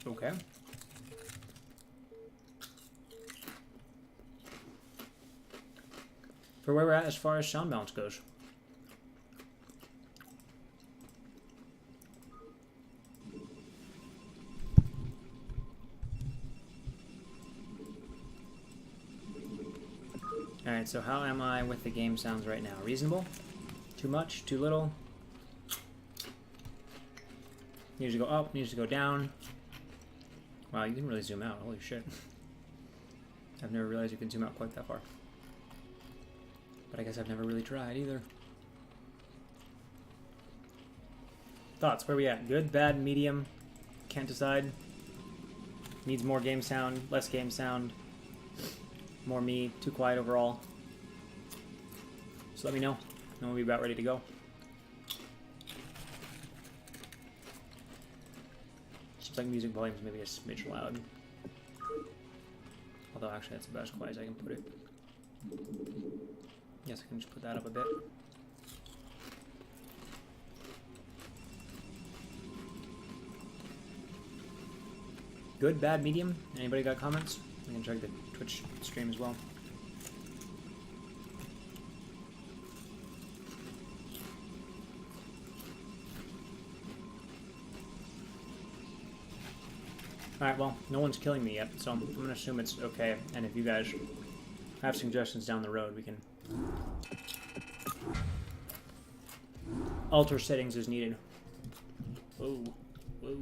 Okay. For where we're at as far as sound balance goes. Alright, so how am I with the game sounds right now? Reasonable? Too much? Too little? Needs to go up, needs to go down. Wow, you can really zoom out. Holy shit. I've never realized you can zoom out quite that far. But I guess I've never really tried either. Thoughts, where we at? Good, bad, medium? Can't decide. Needs more game sound, less game sound. More me, too quiet overall. So let me know, and we'll be about ready to go. Seems like music volume's maybe a smidge loud. Although actually that's about as quiet as I can put it. Yes, I can just put that up a bit. Good, bad, medium? Anybody got comments? I can check the Twitch stream as well. Alright, well, no one's killing me yet, so I'm going to assume it's okay. And if you guys have suggestions down the road, we can alter settings as needed. Whoa, whoa.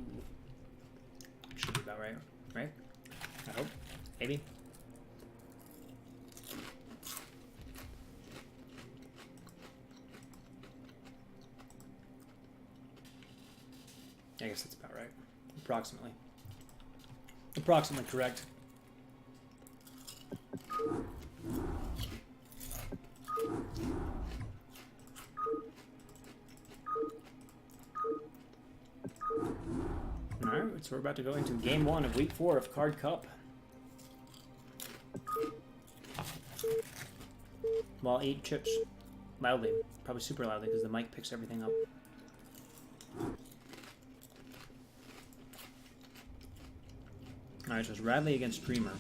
Should be about right, right? I hope. Maybe. I guess that's about right. Approximately. Approximately correct. Alright, so we're about to go into game 1 of week 4 of Card Cup. While I eat chips loudly, probably super loudly because the mic picks everything up. Alright, so it's Radley against Dreamer.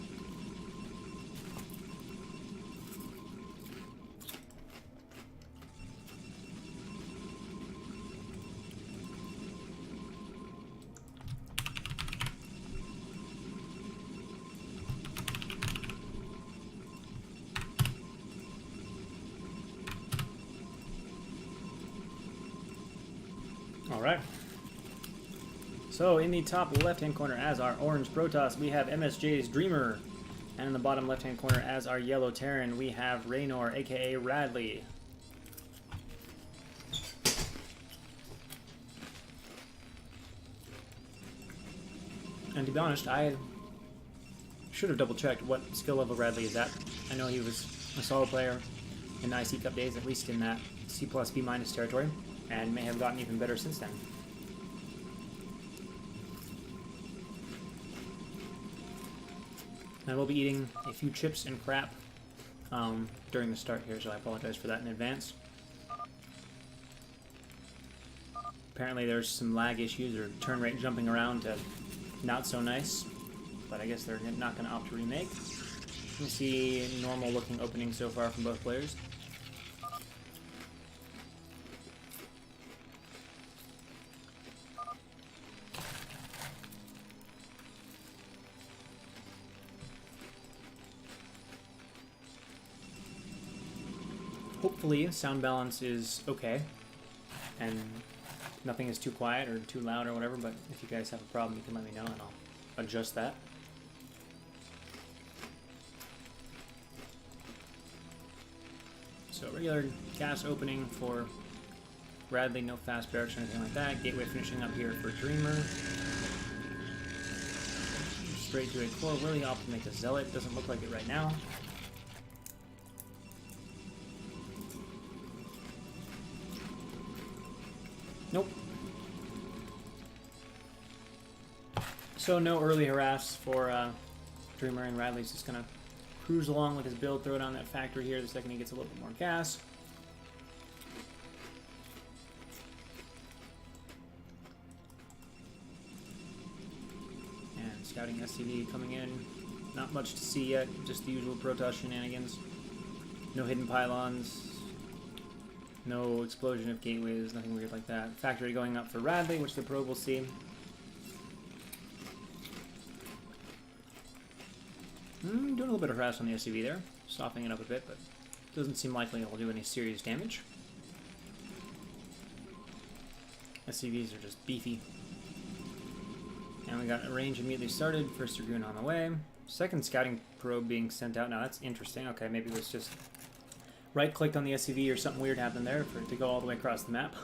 Alright. So in the top left-hand corner as our orange Protoss, we have MSJ's Dreamer. And in the bottom left-hand corner as our yellow Terran, we have Raynor, aka Radley. And to be honest, I should have double-checked what skill level Radley is at. I know he was a solo player in the IC Cup days, at least in that C plus B minus territory, and may have gotten even better since then. I will be eating a few chips and crap during the start here, so I apologize for that in advance. Apparently there's some lag issues or turn rate jumping around to not so nice, but I guess they're not going to opt to remake. You can see normal looking openings so far from both players. Hopefully sound balance is okay and nothing is too quiet or too loud or whatever, but if you guys have a problem, you can let me know and I'll adjust that. So regular gas opening for Radley, no fast barracks or anything like that. Gateway finishing up here for Dreamer. Straight to a core. Will he opt to make a Zealot? Doesn't look like it right now. Nope. So no early harass for Dreamer, and Radley's just gonna cruise along with his build, throw down that factory here the second he gets a little bit more gas. Scouting SCV coming in. Not much to see yet, just the usual Protoss shenanigans. No hidden pylons. No explosion of gateways, nothing weird like that. Factory going up for Radley, which the probe will see. Doing a little bit of harass on the SCV there. Softening it up a bit, but doesn't seem likely it will do any serious damage. SCVs are just beefy. And we got a range immediately started. First Dragoon on the way. Second scouting probe being sent out. Now that's interesting. Okay, maybe it was just right-clicked on the SCV or something weird happened there for it to go all the way across the map.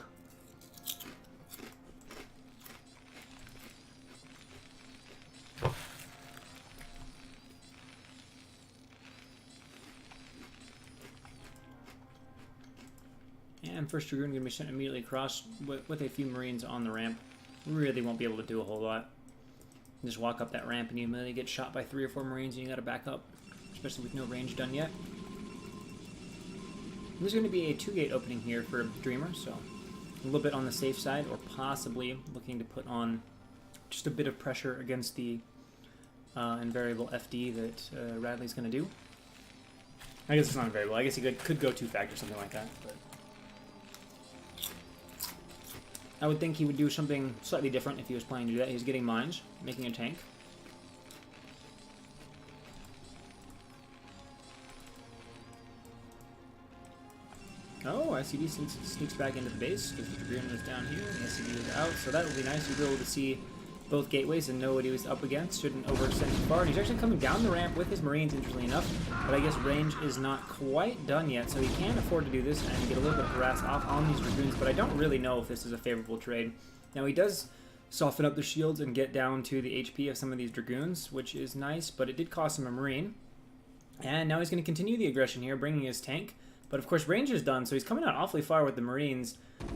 And first Dragoon going to be sent immediately across with a few Marines on the ramp. Really won't be able to do a whole lot. Just walk up that ramp and you immediately get shot by 3 or 4 Marines and you gotta back up. Especially with no range done yet. There's going to be a 2-gate opening here for Dreamer, so a little bit on the safe side, or possibly looking to put on just a bit of pressure against the invariable FD that Radley's going to do. I guess it's not invariable. I guess he could go 2-factor, something like that. But I would think he would do something slightly different if he was planning to do that. He's getting mines, making a tank. Oh, SCV sneaks back into the base because the Dragoon was down here and the SCV was out, so that will be nice. You'll be able to see both gateways and know what he was up against. Shouldn't overextend too far. And he's actually coming down the ramp with his Marines, interestingly enough, but I guess range is not quite done yet, so he can afford to do this and get a little bit of harass off on these Dragoons, but I don't really know if this is a favorable trade. Now, he does soften up the shields and get down to the HP of some of these Dragoons, which is nice, but it did cost him a Marine. And now he's going to continue the aggression here, bringing his tank. But of course, range is done, so he's coming out awfully far with the Marines.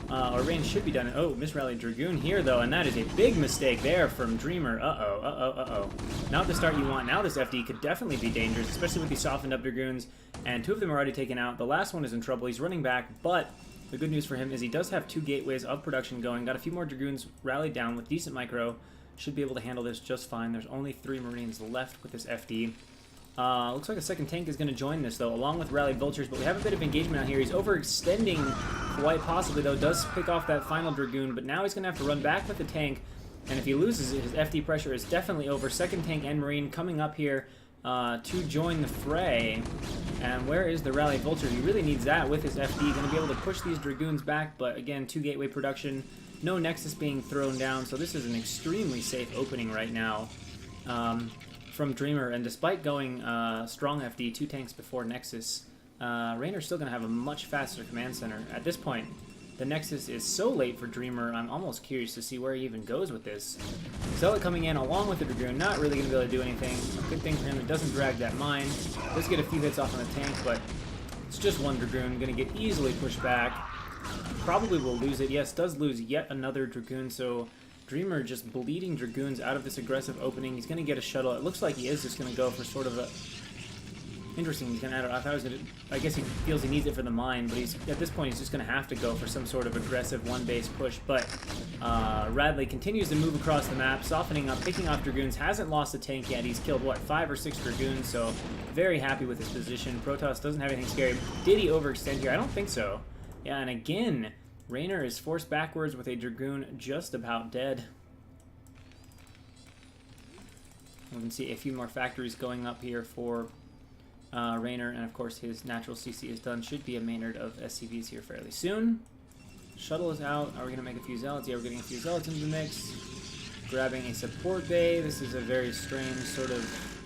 Or range should be done. Oh, misrallied Dragoon here, though, and that is a big mistake there from Dreamer. Uh-oh. Not the start you want. Now this FD could definitely be dangerous, especially with these softened up Dragoons. And 2 of them are already taken out. The last one is in trouble. He's running back, but the good news for him is he does have 2 gateways of production going. Got a few more Dragoons rallied down with decent micro. Should be able to handle this just fine. There's only 3 Marines left with this FD. Looks like a second tank is going to join this, though, along with rallied vultures, but we have a bit of engagement out here. He's overextending quite possibly, though. Does pick off that final Dragoon, but now he's going to have to run back with the tank, and if he loses it, his FD pressure is definitely over. Second tank and Marine coming up here to join the fray. And where is the rallied vulture? He really needs that with his FD. Going to be able to push these Dragoons back, but again, 2 gateway production. No Nexus being thrown down, so this is an extremely safe opening right now. From Dreamer, and despite going strong FD 2 tanks before Nexus, Raynor's still going to have a much faster command center. At this point, the Nexus is so late for Dreamer, I'm almost curious to see where he even goes with this. Zealot coming in along with the Dragoon, not really going to be able to do anything. Good thing for him, it doesn't drag that mine. Does get a few hits off on the tank, but it's just 1 Dragoon, going to get easily pushed back. Probably will lose it. Yes, does lose yet another Dragoon, so Dreamer just bleeding Dragoons out of this aggressive opening. He's going to get a shuttle. It looks like he is just going to go for sort of a... Interesting, he's going to add it. I thought he was going to... I guess he feels he needs it for the mine, but he's at this point he's just going to have to go for some sort of aggressive 1-base push. But Radley continues to move across the map, softening up, picking off Dragoons. Hasn't lost a tank yet. He's killed, what, 5 or 6 Dragoons, so very happy with his position. Protoss doesn't have anything scary. Did he overextend here? I don't think so. Yeah, and again... Raynor is forced backwards with a Dragoon just about dead. We can see a few more factories going up here for Raynor, and of course his natural CC is done. Should be a Maynard of SCVs here fairly soon. Shuttle is out. Are we going to make a few Zealots? Yeah, we're getting a few Zealots into the mix. Grabbing a support bay. This is a very strange sort of,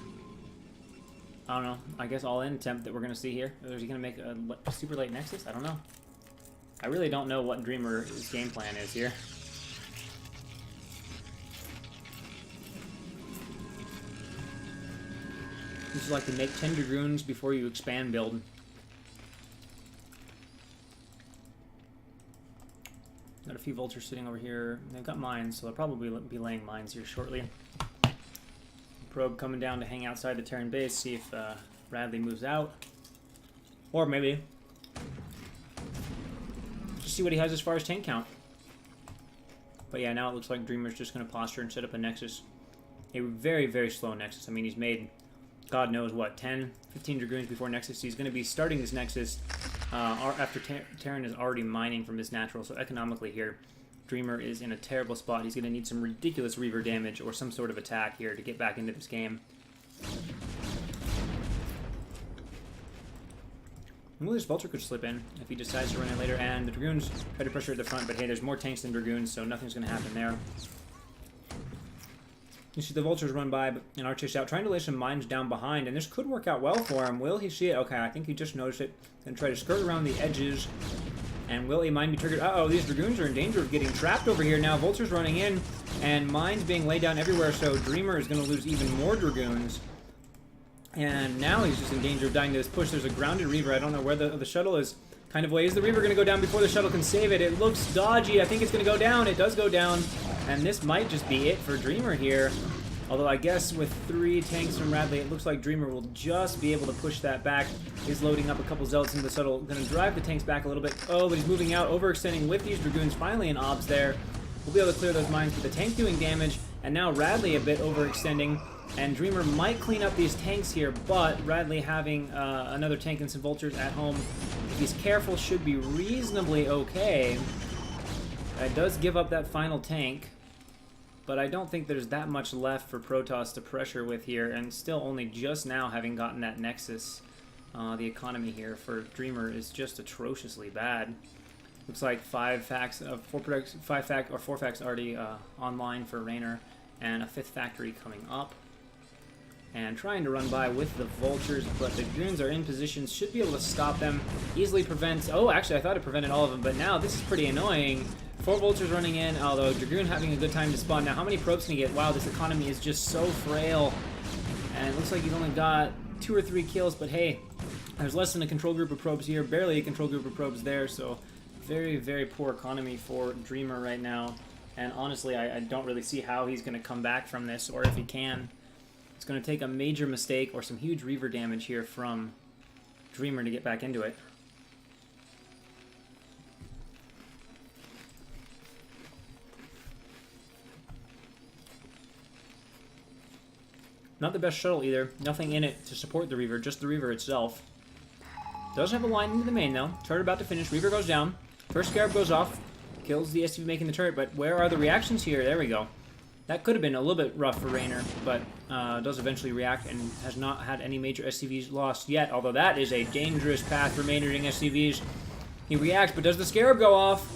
I don't know, I guess all-in attempt that we're going to see here. Is he going to make a super late Nexus? I don't know. I really don't know what Dreamer's game plan is here. You just like to make 10 Dragoons before you expand build. Got a few vultures sitting over here. They've got mines, so they'll probably be laying mines here shortly. Probe coming down to hang outside the Terran base, see if Radley moves out. Or maybe just see what he has as far as tank count. But yeah, now it looks like Dreamer's just going to posture and set up a Nexus. a very, very slow Nexus. I mean, he's made, God knows what, 10, 15 Dragoons before Nexus. He's going to be starting this Nexus after Terran is already mining from his natural. So economically here, Dreamer is in a terrible spot. He's going to need some ridiculous Reaver damage or some sort of attack here to get back into this game. Well, this Vulture could slip in if he decides to run in later, and the Dragoons try to pressure at the front, but hey, there's more tanks than Dragoons, so nothing's going to happen there. You see the Vultures run by and Archers out, trying to lay some mines down behind, and this could work out well for him. Will he see it? Okay, I think he just noticed it. Going to try to skirt around the edges, and will a mine be triggered? Uh-oh, these Dragoons are in danger of getting trapped over here now. Vultures running in, and mines being laid down everywhere, so Dreamer is going to lose even more Dragoons. And now he's just in danger of dying to this push. There's a grounded Reaver. I don't know where the shuttle is. Kind of way. Is the Reaver going to go down before the shuttle can save it? It looks dodgy. I think it's going to go down. It does go down. And this might just be it for Dreamer here. Although I guess with 3 tanks from Radley, it looks like Dreamer will just be able to push that back. He's loading up a couple Zealots into the shuttle. Going to drive the tanks back a little bit. Oh, but he's moving out, overextending with these Dragoons. Finally an OBS there. We'll be able to clear those mines with the tank doing damage. And now Radley a bit overextending. And Dreamer might clean up these tanks here, but Radley having another tank and some Vultures at home, if he's careful, should be reasonably okay. It does give up that final tank, but I don't think there's that much left for Protoss to pressure with here, and still only just now having gotten that Nexus. The economy here for Dreamer is just atrociously bad. Looks like 4 facts already online for Raynor, and a 5th factory coming up. And trying to run by with the Vultures, but the Dragoons are in position, should be able to stop them, easily prevent... Oh, actually, I thought it prevented all of them, but now this is pretty annoying. 4 Vultures running in, although Dragoon having a good time to spawn. Now, how many probes can he get? Wow, this economy is just so frail. And it looks like he's only got 2 or 3 kills, but hey, there's less than a control group of probes here, barely a control group of probes there, so very, very poor economy for Dreamer right now. And honestly, I don't really see how he's going to come back from this, or if he can. It's going to take a major mistake or some huge Reaver damage here from Dreamer to get back into it. Not the best shuttle either. Nothing in it to support the Reaver, just the Reaver itself. Does have a line into the main though. Turret about to finish. Reaver goes down. First Scarab goes off. Kills the SCV making the turret, but where are the reactions here? There we go. That could have been a little bit rough for Raynor, but does eventually react and has not had any major SCVs lost yet, although that is a dangerous path for maneuvering SCVs. He reacts, but does the Scarab go off?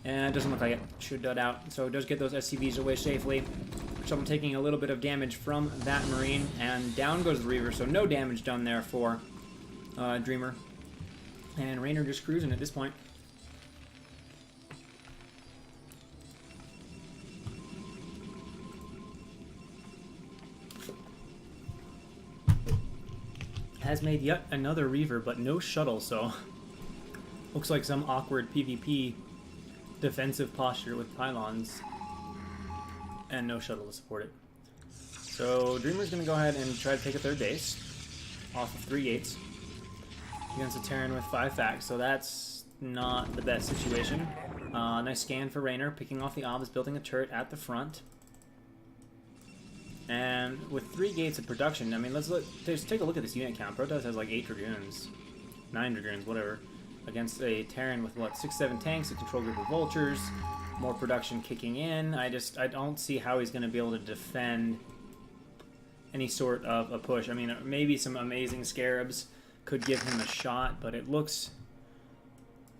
And it doesn't look like it. Should dud out. So it does get those SCVs away safely. Shuttle taking a little bit of damage from that Marine, and down goes the Reaver, so no damage done there for Dreamer. And Raynor just cruising at this point. Has made yet another Reaver, but no shuttle, so looks like some awkward PvP defensive posture with pylons and no shuttle to support it. So Dreamer's going to go ahead and try to take a 3rd base off of 3 gates against a Terran with 5 facts, so that's not the best situation. Nice scan for Raynor, picking off the OBS, building a turret at the front. And with 3 gates of production, I mean, let's take a look at this unit count. Protoss has like 8 Dragoons, 9 Dragoons, whatever, against a Terran with what, 6-7 tanks, a control group of Vultures, more production kicking in. I don't see how he's going to be able to defend any sort of a push. I mean, maybe some amazing Scarabs could give him a shot, but it looks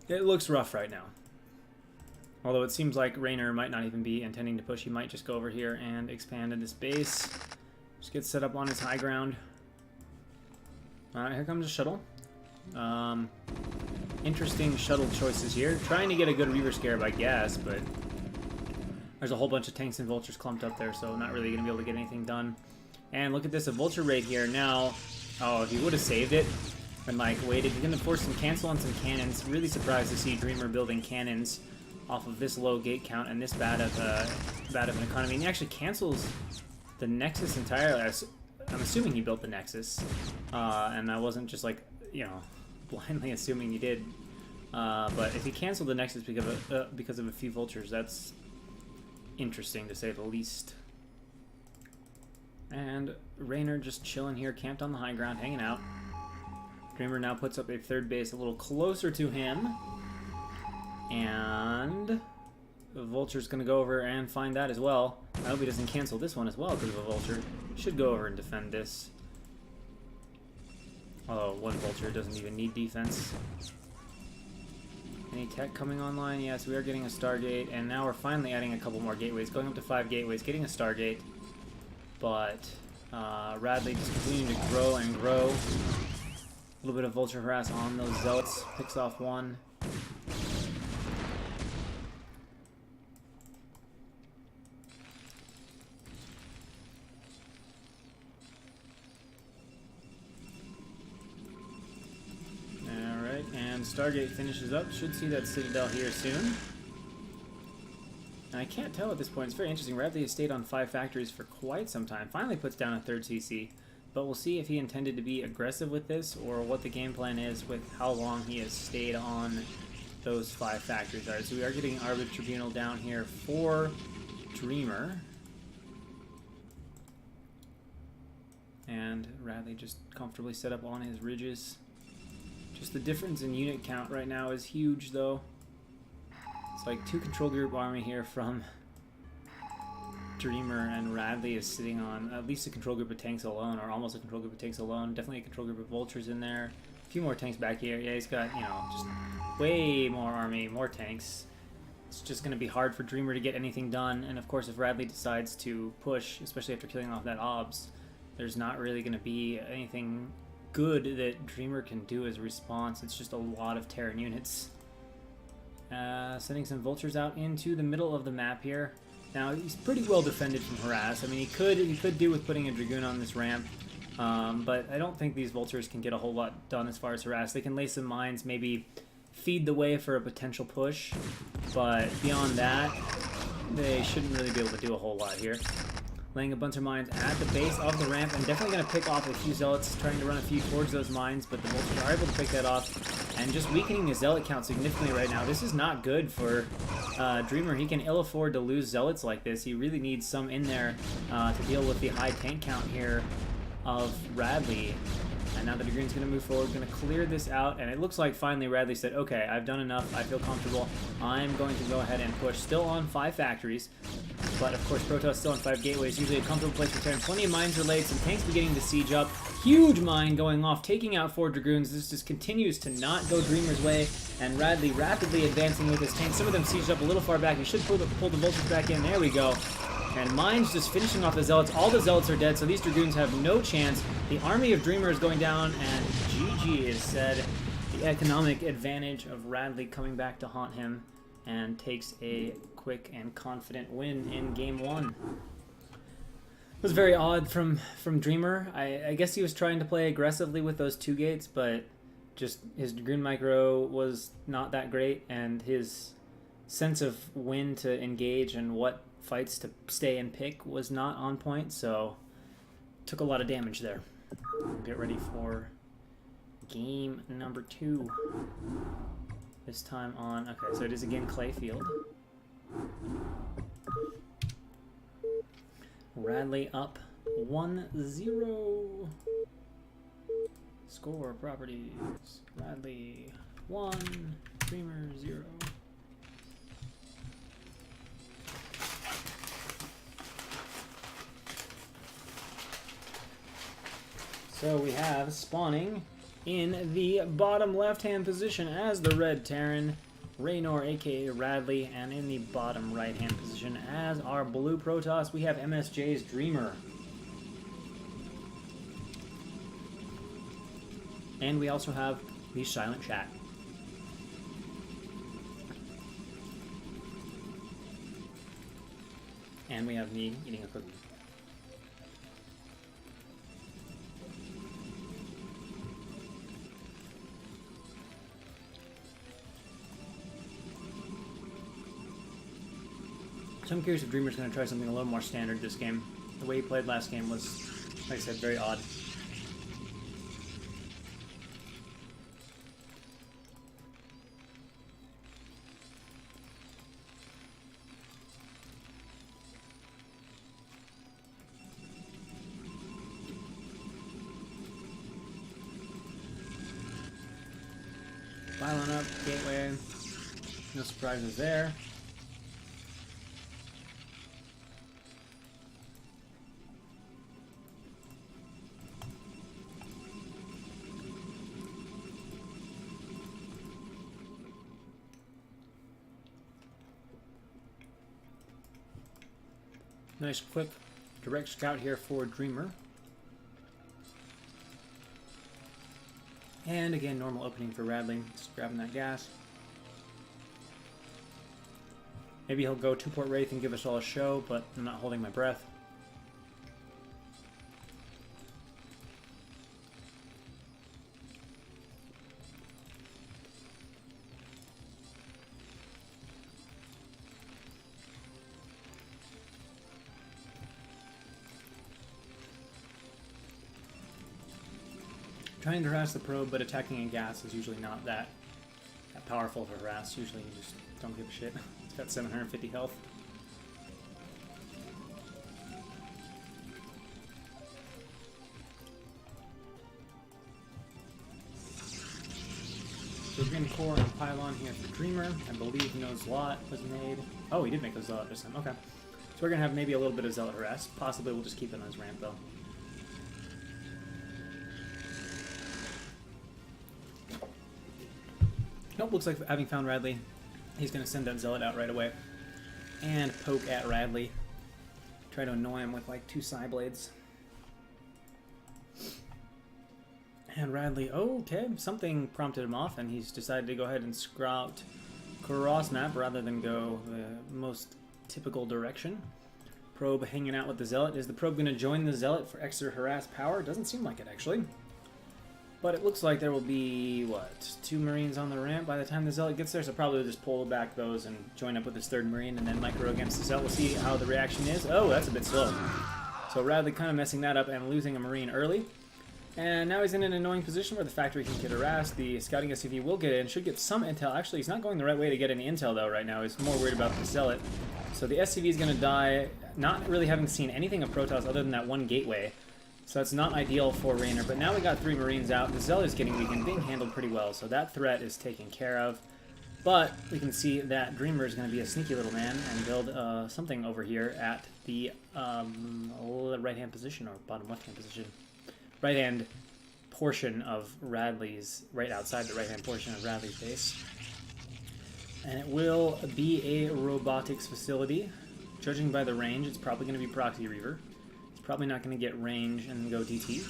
rough right now. Although it seems like Raynor might not even be intending to push. He might just go over here and expand in this base. Just get set up on his high ground. Alright, here comes a shuttle. Interesting shuttle choices here. Trying to get a good Reaver Scarab, I guess, but there's a whole bunch of tanks and Vultures clumped up there, so not really going to be able to get anything done. And look at this, a Vulture raid here. Now, oh, if he would have saved it and, like, waited, he's going to force some cancel on some cannons. Really surprised to see Dreamer building cannons off of this low gate count and this bad of an economy. And he actually cancels the Nexus entirely. I'm assuming he built the Nexus, and I wasn't just like, you know, blindly assuming he did. But if he canceled the Nexus because of a few Vultures, that's interesting to say the least. And Raynor just chilling here, camped on the high ground, hanging out. Dreamer now puts up a third base a little closer to him. And the Vulture's going to go over and find that as well. I hope he doesn't cancel this one as well because of a Vulture. Should go over and defend this. Although one Vulture doesn't even need defense. Any tech coming online? Yes, we are getting a Stargate. And now we're finally adding a couple more gateways. Going up to 5 gateways, getting a Stargate. But Radley just continuing to grow and grow. A little bit of Vulture harass on those Zealots. Picks off one. Alright, and Stargate finishes up. Should see that Citadel here soon. And I can't tell at this point. It's very interesting. Radley has stayed on 5 factories for quite some time. Finally puts down a 3rd CC. But we'll see if he intended to be aggressive with this or what the game plan is with how long he has stayed on those 5 factories. Alright, so we are getting Arbiter Tribunal down here for Dreamer. And Radley just comfortably set up on his ridges. Just the difference in unit count right now is huge, though. It's like 2 control group army here from Dreamer, and Radley is sitting on at least a control group of tanks alone, or almost a control group of tanks alone. Definitely a control group of Vultures in there. A few more tanks back here. Yeah, he's got, you know, just way more army, more tanks. It's just going to be hard for Dreamer to get anything done. And of course, if Radley decides to push, especially after killing off that OBS, there's not really going to be anything good that Dreamer can do as a response. It's just a lot of Terran units. Sending some Vultures out into the middle of the map here. Now, he's pretty well defended from harass. I mean, he could do with putting a Dragoon on this ramp, but I don't think these Vultures can get a whole lot done as far as harass. They can lay some mines, maybe feed the way for a potential push, but beyond that, they shouldn't really be able to do a whole lot here. Laying a bunch of mines at the base of the ramp, and definitely going to pick off a few Zealots, trying to run a few towards those mines, but the Vultures are able to pick that off, and just weakening the Zealot count significantly right now. This is not good for Dreamer. He can ill afford to lose Zealots like this. He really needs some in there to deal with the high tank count here of Radley. And now the Dragoon's going to move forward, going to clear this out, and it looks like finally Radley said, okay, I've done enough, I feel comfortable, I'm going to go ahead and push. Still on 5 factories, but of course Protoss still on 5 gateways, usually a comfortable place for Terran. Plenty of mines are laid, some tanks beginning to siege up, huge mine going off, taking out 4 Dragoons. This just continues to not go Dreamer's way, and Radley rapidly advancing with his tanks. Some of them sieged up a little far back. He should pull the Vultures back in. There we go. And Mines just finishing off the Zealots. All the Zealots are dead, so these Dragoons have no chance. The army of Dreamer is going down, and GG is said. The economic advantage of Radley coming back to haunt him, and takes a quick and confident win in Game 1. It was very odd from Dreamer. I guess he was trying to play aggressively with those 2 gates, but just his Dragoon micro was not that great, and his sense of when to engage and what fights to stay and pick was not on point, so took a lot of damage there. Get ready for game number 2. This time on, okay, so it is again Clayfield. Radley up 1-0. Score properties. Radley 1, Dreamer 0. So we have spawning in the bottom left-hand position as the Red Terran, Raynor aka Radley, and in the bottom right-hand position as our blue Protoss, we have MSJ's Dreamer. And we also have the Silent Chat. And we have me eating a cookie. So I'm curious if Dreamer's going to try something a little more standard this game. The way he played last game was, like I said, very odd. Piling up, gateway. No surprises there. Nice quick direct scout here for Dreamer. And again, normal opening for Radley. Just grabbing that gas. Maybe he'll go 2-port Wraith and give us all a show, but I'm not holding my breath. Trying to harass the probe, but attacking in gas is usually not that powerful of a harass. Usually you just don't give a shit. It's got 750 health. So Green Core and Pylon here for Dreamer. I believe no Zealot was made. Oh, he did make a Zealot this time. Okay. So we're going to have maybe a little bit of Zealot harass. Possibly we'll just keep it on his ramp, though. Nope, looks like having found Radley, he's going to send that Zealot out right away. And poke at Radley. Try to annoy him with like 2 Psyblades. And Radley, oh, okay, something prompted him off, and he's decided to go ahead and scout cross map rather than go the most typical direction. Probe hanging out with the Zealot. Is the probe going to join the Zealot for extra harass power? Doesn't seem like it, actually. But it looks like there will be, what, 2 Marines on the ramp by the time the Zealot gets there, so probably we'll just pull back those and join up with his 3rd Marine, and then micro against the Zealot. We'll see how the reaction is. Oh, that's a bit slow. So Radley kind of messing that up and losing a Marine early. And now he's in an annoying position where the factory can get harassed. The scouting SCV will get in, should get some intel. Actually, he's not going the right way to get any intel, though, right now. He's more worried about the Zealot. So the SCV is going to die, not really having seen anything of Protoss other than that 1 gateway. So that's not ideal for Raynor. But now we got 3 Marines out. The Zealot is getting weakened, being handled pretty well. So that threat is taken care of. But we can see that Dreamer is going to be a sneaky little man and build something over here at the right-hand position, or bottom left-hand position. Right-hand portion of Radley's, right outside the right-hand portion of Radley's base. And it will be a robotics facility. Judging by the range, it's probably going to be Proxy Reaver. It's probably not going to get range and go DT.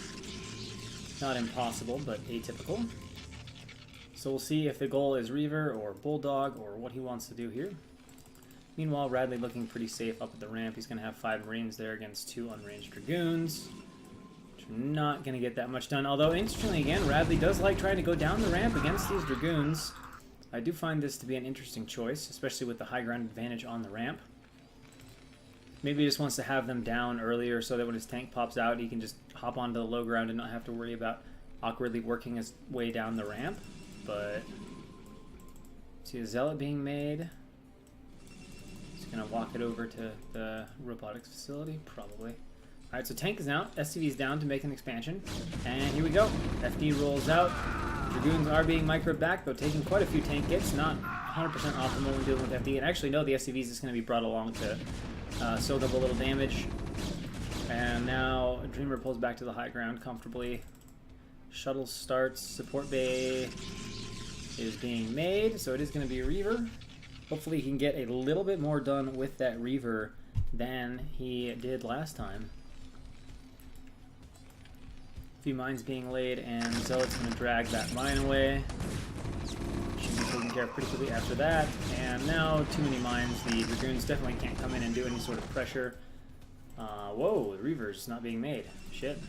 Not impossible, but atypical. So we'll see if the goal is Reaver or Bulldog or what he wants to do here. Meanwhile, Radley looking pretty safe up at the ramp. He's going to have 5 Marines there against 2 unranged Dragoons. Not going to get that much done. Although, interestingly, again, Radley does like trying to go down the ramp against these Dragoons. I do find this to be an interesting choice, especially with the high ground advantage on the ramp. Maybe he just wants to have them down earlier so that when his tank pops out, he can just hop onto the low ground and not have to worry about awkwardly working his way down the ramp. But, see a Zealot being made. He's going to walk it over to the robotics facility, probably. Alright, so tank is out, SCV is down to make an expansion, and here we go. FD rolls out, Dragoons are being microed back, though taking quite a few tank hits, not 100% optimal when dealing with FD, and actually no, the SCV is just going to be brought along to soak up a little damage. And now Dreamer pulls back to the high ground comfortably. Shuttle starts, support bay is being made, so it is going to be a Reaver. Hopefully he can get a little bit more done with that Reaver than he did last time. Few mines being laid, and Zealot's going to drag that mine away. Should be taken care of pretty quickly after that. And now, too many mines. The Dragoons definitely can't come in and do any sort of pressure. Whoa, the Reaver's not being made. Shit.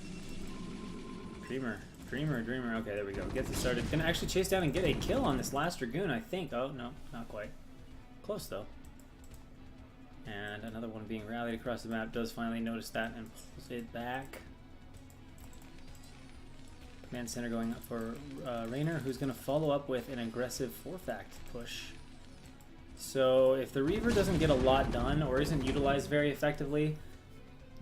Dreamer. Okay, there we go. Gets it started. Gonna actually chase down and get a kill on this last Dragoon, I think. Oh, no, not quite. Close, though. And another one being rallied across the map. Does finally notice that and pulls it back. Command center going up for Raynor, who's going to follow up with an aggressive 4-fact push. So if the Reaver doesn't get a lot done or isn't utilized very effectively,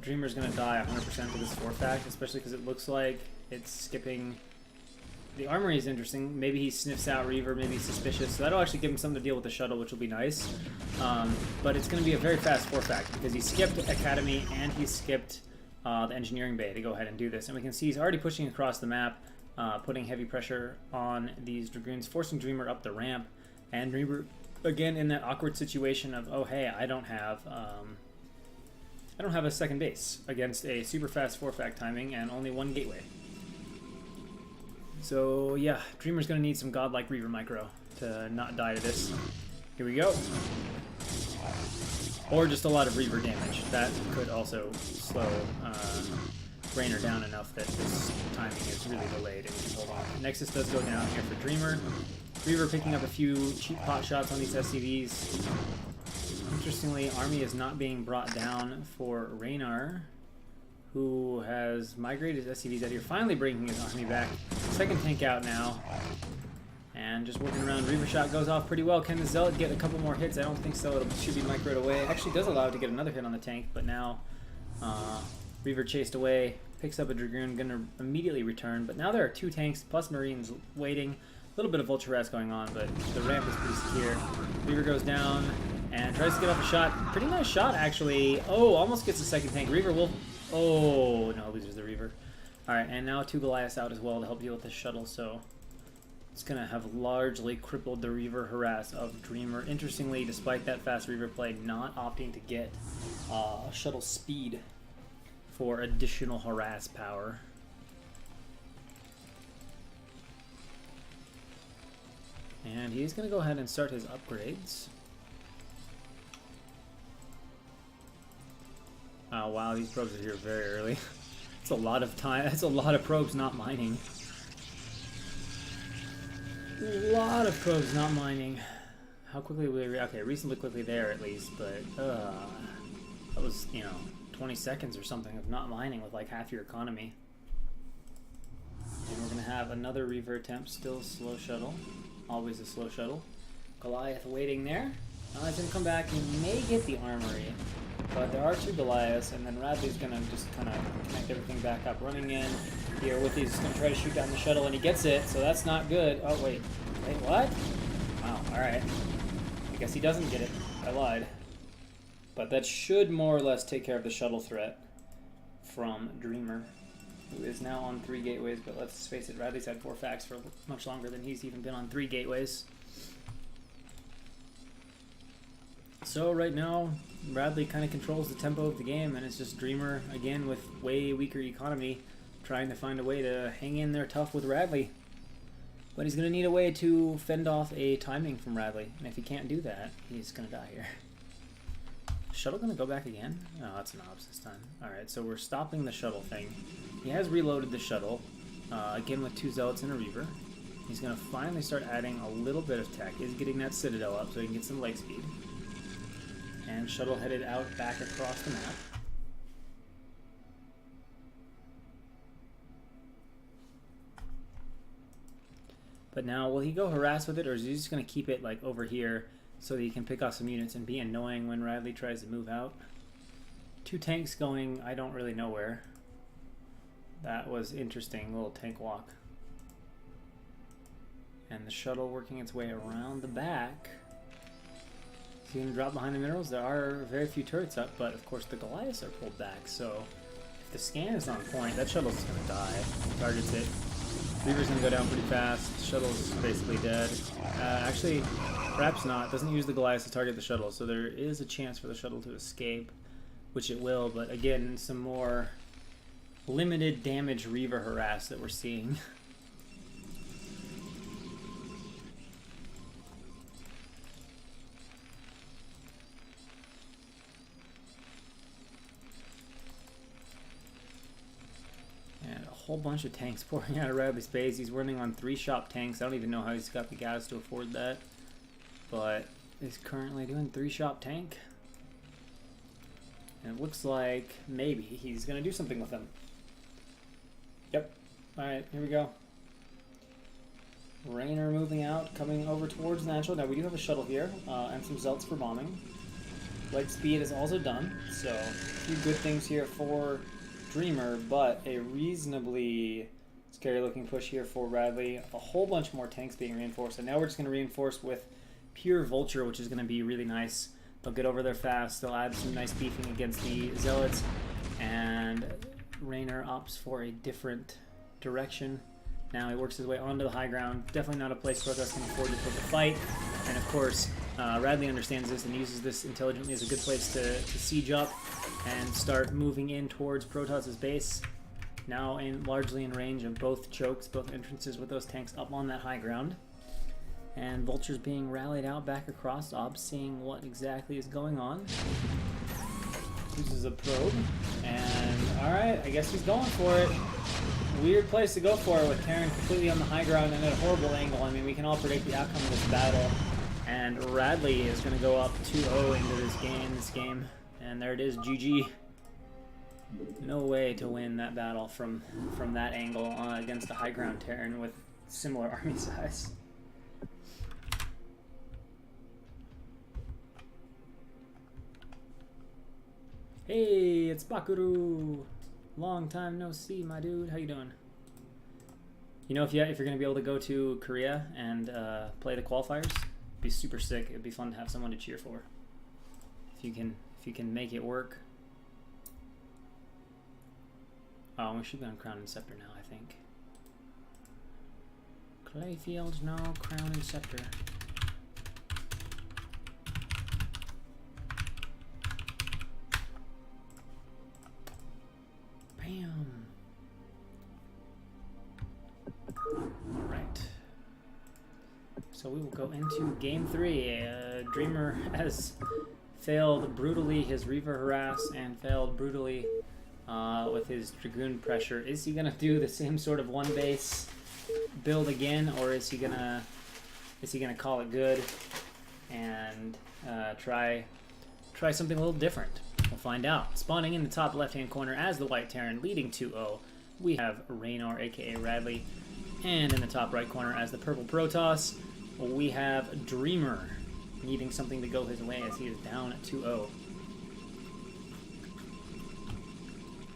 Dreamer's going to die 100% to this 4-fact, especially because it looks like it's skipping The armory is interesting. Maybe he sniffs out Reaver, maybe he's suspicious. So that'll actually give him something to deal with the shuttle, which will be nice. But it's going to be a very fast 4-fact because he skipped Academy and he skipped the Engineering Bay to go ahead and do this. And we can see he's already pushing across the map, putting heavy pressure on these Dragoons, forcing Dreamer up the ramp. And Dreamer, again, in that awkward situation of, oh, hey, I don't have a second base against a super fast 4-fact timing and only one gateway. So yeah, Dreamer's going to need some godlike Reaver micro to not die to this. Here we go. Or just a lot of Reaver damage. That could also slow Raynor down enough that this timing is really delayed and we can hold on. Nexus does go down here for Dreamer. Reaver picking up a few cheap pot shots on these SCVs. Interestingly, Army is not being brought down for Raynor, who has migrated his SCVs out here, finally bringing his army back. Second tank out now. And just working around. Reaver shot goes off pretty well. Can the Zealot get a couple more hits? I don't think so. It should be microed away. Actually does allow it to get another hit on the tank, but now Reaver chased away, picks up a Dragoon, gonna immediately return. But now there are 2 tanks plus Marines waiting. A little bit of Vulture Harass going on, but the ramp is pretty secure. Reaver goes down and tries to get off a shot. Pretty nice shot, actually. Oh, almost gets a second tank. Reaver will... Oh, no, loses the Reaver. Alright, and now 2 Goliaths out as well to help deal with this shuttle, so it's going to have largely crippled the Reaver harass of Dreamer. Interestingly, despite that fast Reaver play, not opting to get shuttle speed for additional harass power. And he's going to go ahead and start his upgrades. Oh wow, these probes are here very early. It's a lot of time. That's a lot of probes not mining. A lot of probes not mining. How quickly will we... Okay, reasonably quickly there at least, but that was, you know, 20 seconds or something of not mining with like half your economy. And we're gonna have another Reaver attempt. Still slow shuttle. Always a slow shuttle. Goliath waiting there. He's gonna come back. He may get the armory. But there are 2 Goliaths, and then Radley's going to just kind of connect everything back up. Running in here with these, going to try to shoot down the shuttle, and he gets it, so that's not good. Oh, wait. Wait, what? Wow, alright. I guess he doesn't get it. I lied. But that should more or less take care of the shuttle threat from Dreamer, who is now on 3 gateways, but let's face it, Radley's had 4 facts for much longer than he's even been on 3 gateways. So right now, Radley kind of controls the tempo of the game, and it's just Dreamer, again, with way weaker economy, trying to find a way to hang in there tough with Radley. But he's going to need a way to fend off a timing from Radley, and if he can't do that, he's going to die here. Shuttle going to go back again? Oh, that's an Ops this time. Alright, so we're stopping the shuttle thing. He has reloaded the shuttle, again with 2 Zealots and a Reaver. He's going to finally start adding a little bit of tech. He's getting that Citadel up so he can get some leg speed. And shuttle headed out back across the map. But now, will he go harass with it, or is he just going to keep it like over here so that he can pick off some units and be annoying when Radley tries to move out? 2 tanks going, I don't really know where. That was interesting, little tank walk. And the shuttle working its way around the back. Is he going to drop behind the minerals? There are very few turrets up, but of course the Goliaths are pulled back, so if the scan is on point, that shuttle's going to die. Targets it. Reaver's going to go down pretty fast. Shuttle's basically dead. Actually, perhaps not. Doesn't use the Goliaths to target the shuttle, so there is a chance for the shuttle to escape, which it will, but again, some more limited damage Reaver harass that we're seeing. Whole bunch of tanks pouring out of Radley's base. He's running on 3 shop tanks. I don't even know how he's got the gas to afford that, but he's currently doing 3 shop tank, and it looks like maybe he's gonna do something with them. Yep. All right, here we go. Raynor moving out, coming over towards Natural. Now we do have a shuttle here and some Zelts for bombing. Light speed is also done, so a few good things here for Dreamer, but a reasonably Scary looking push here for Radley. A whole bunch more tanks being reinforced. And now we're just going to reinforce with pure Vulture, which is going to be really nice. They'll get over there fast. They'll add some nice beefing against the Zealots. And Raynor opts for a different direction. Now he works his way onto the high ground. Definitely not a place Protoss can afford to put the fight. And of course, Radley understands this and uses this intelligently as a good place to siege up and start moving in towards Protoss' base. Now largely in range of both chokes, both entrances with those tanks up on that high ground. And Vulture's being rallied out back across, Ob seeing what exactly is going on. Uses a probe, and alright, I guess he's going for it. Weird place to go for it with Terran completely on the high ground and at a horrible angle. I mean, we can all predict the outcome of this battle. And Radley is going to go up 2-0 into this game. And there it is, GG. No way to win that battle from that angle against a high ground Terran with similar army size. Hey, it's Bakuru. Long time no see, my dude. How you doing? You know, if you're gonna be able to go to Korea and play the qualifiers, it'd be super sick. It'd be fun to have someone to cheer for. If you can make it work. Oh, we should be on Crown and Scepter now, I think. Clayfield, no, Crown and Scepter. Bam. Alright. So we will go into game 3. Dreamer has failed brutally his Reaver Harass and failed brutally with his Dragoon Pressure. Is he gonna do the same sort of one base build again, or is he gonna call it good and try something a little different? We'll find out. Spawning in the top left-hand corner as the White Terran, leading 2-0, we have Raynor, aka Radley. And in the top right corner as the Purple Protoss, we have Dreamer, needing something to go his way as he is down at 2-0.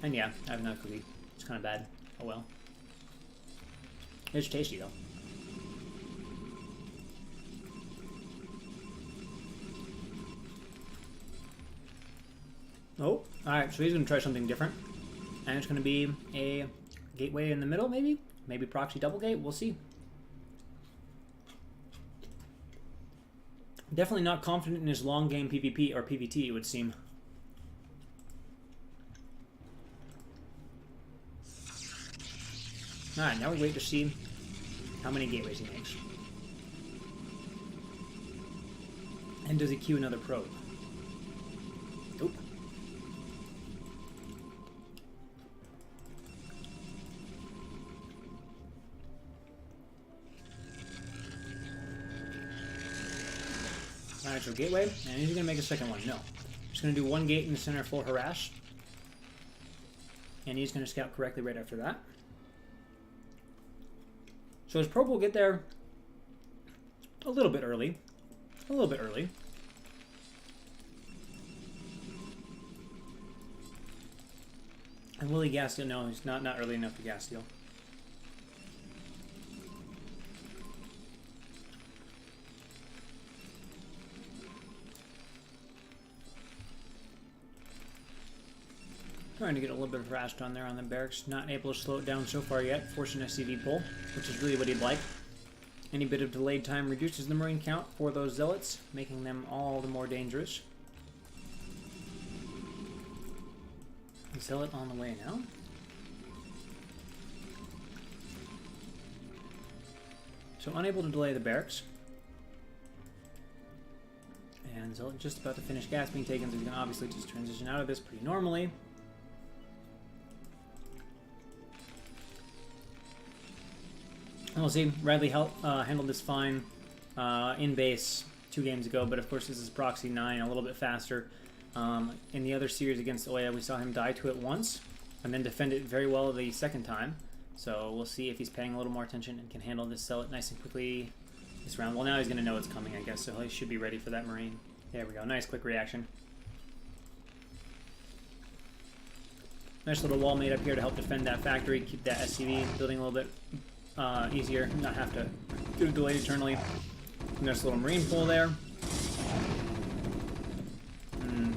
And yeah, I have no cookie. It's kind of bad. Oh well. It's tasty though. Oh, alright, so he's going to try something different. And it's going to be a gateway in the middle, maybe? Maybe proxy double gate? We'll see. Definitely not confident in his long game PvP or PvT, it would seem. Alright, now we wait to see how many gateways he makes. And does he queue another probe? Nope. Alright, so gateway, and he's going to make a second one. No. He's going to do one gate in the center for harass. And he's going to scout correctly right after that. So his probe will get there a little bit early. A little bit early. And will he gas steal? No, he's not early enough to gas steal. Trying to get a little bit of harass done there on the barracks. Not able to slow it down so far yet. Forcing a CV pull, which is really what he'd like. Any bit of delayed time reduces the Marine count for those Zealots, making them all the more dangerous. Zealot on the way now. So unable to delay the barracks. And Zealot just about to finish gas being taken, so he's going to obviously just transition out of this pretty normally. And we'll see. Radley handled this fine in base 2 games ago, but of course this is Proxy 9, a little bit faster. In the other series against Oya, we saw him die to it once, and then defend it very well the second time. So we'll see if he's paying a little more attention and can handle this Zealot nice and quickly this round. Well, now he's going to know it's coming, I guess, so he should be ready for that Marine. There we go. Nice quick reaction. Nice little wall made up here to help defend that factory, keep that SCV building a little bit easier, not have to do a delay eternally. Nice little marine pool there.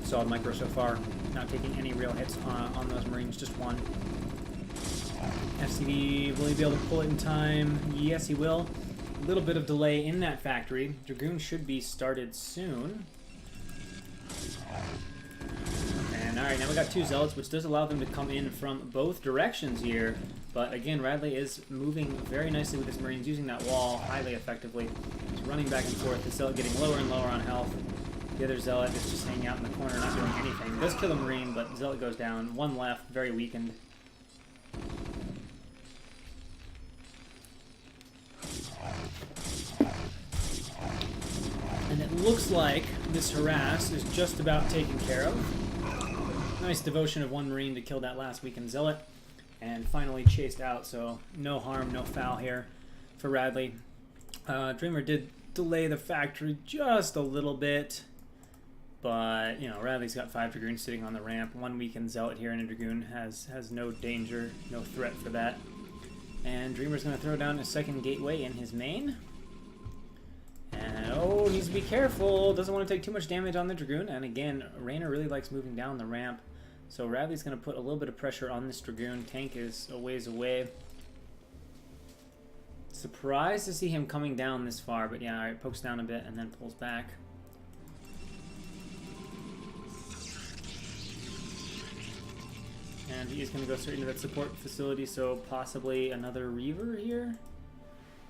Solid micro so far, not taking any real hits on those marines, just one. FCV, will he be able to pull it in time? Yes, he will. A little bit of delay in that factory. Dragoon should be started soon. And alright, now we got 2 zealots, which does allow them to come in from both directions here. But again, Radley is moving very nicely with his marines, using that wall highly effectively. He's running back and forth, the zealot getting lower and lower on health. The other zealot is just hanging out in the corner, not doing anything. Does kill a marine, but zealot goes down. One left, very weakened. And it looks like this harass is just about taken care of. Nice devotion of one marine to kill that last weakened zealot. And finally chased out, so no harm, no foul here for Radley. Dreamer did delay the factory just a little bit. But, you know, Radley's got 5 Dragoons sitting on the ramp. One weakened zealot here, and a Dragoon has no danger, no threat for that. And Dreamer's going to throw down a second gateway in his main. And, oh, needs to be careful. Doesn't want to take too much damage on the Dragoon. And again, Raynor really likes moving down the ramp. So Radley's going to put a little bit of pressure on this Dragoon. Tank is a ways away. Surprised to see him coming down this far. But yeah, alright, pokes down a bit and then pulls back. And he is going to go straight into that support facility, so possibly another Reaver here?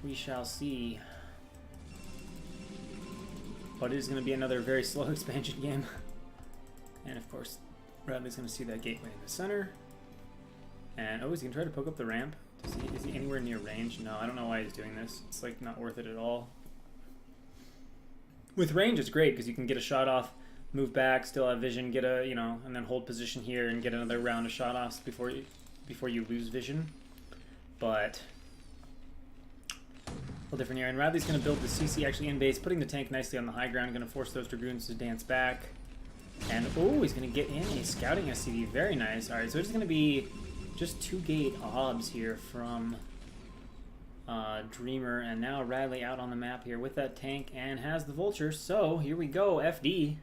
We shall see. But it is going to be another very slow expansion game. And of course, Radley's going to see that gateway in the center. And, oh, he's going to try to poke up the ramp. Is he anywhere near range? No, I don't know why he's doing this. It's, like, not worth it at all. With range, it's great, because you can get a shot off, move back, still have vision, get a, you know, and then hold position here and get another round of shot offs before you lose vision. But a little different here. And Radley's going to build the CC actually in base, putting the tank nicely on the high ground, going to force those Dragoons to dance back. And, oh, he's going to get in a scouting SCV. Very nice. All right, so it's going to be just 2 gate obs here from Dreamer, and now Radley out on the map here with that tank and has the vulture. So here we go, FD.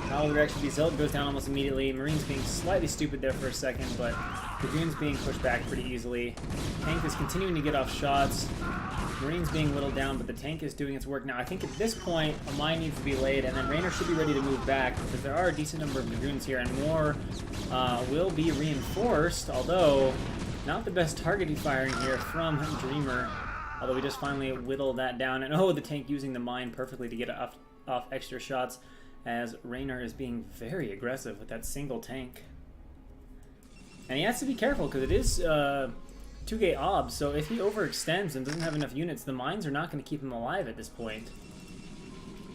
How will the reaction be? Zealot goes down almost immediately. Marines being slightly stupid there for a second, but Dragoons being pushed back pretty easily. Tank is continuing to get off shots. Marines being whittled down, but the tank is doing its work. Now I think at this point a mine needs to be laid, and then Raynor should be ready to move back because there are a decent number of Dragoons here, and more will be reinforced, although not the best targeting firing here from Dreamer. Although we just finally whittled that down, and oh, the tank using the mine perfectly to get off extra shots, as Raynor is being very aggressive with that single tank. And he has to be careful because it is 2-gate obs, so if he overextends and doesn't have enough units, the mines are not going to keep him alive at this point.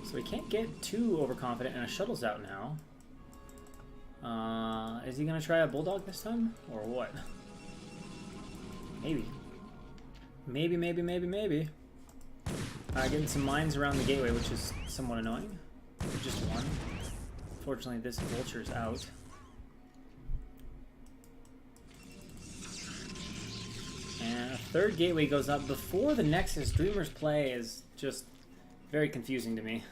So he can't get too overconfident, and a shuttle's out now. Is he going to try a bulldog this time, or what? Maybe. Maybe. Getting some mines around the gateway, which is somewhat annoying. Just one. Fortunately, this vulture's out. And a 3rd gateway goes up before the Nexus. Dreamer's play is just very confusing to me.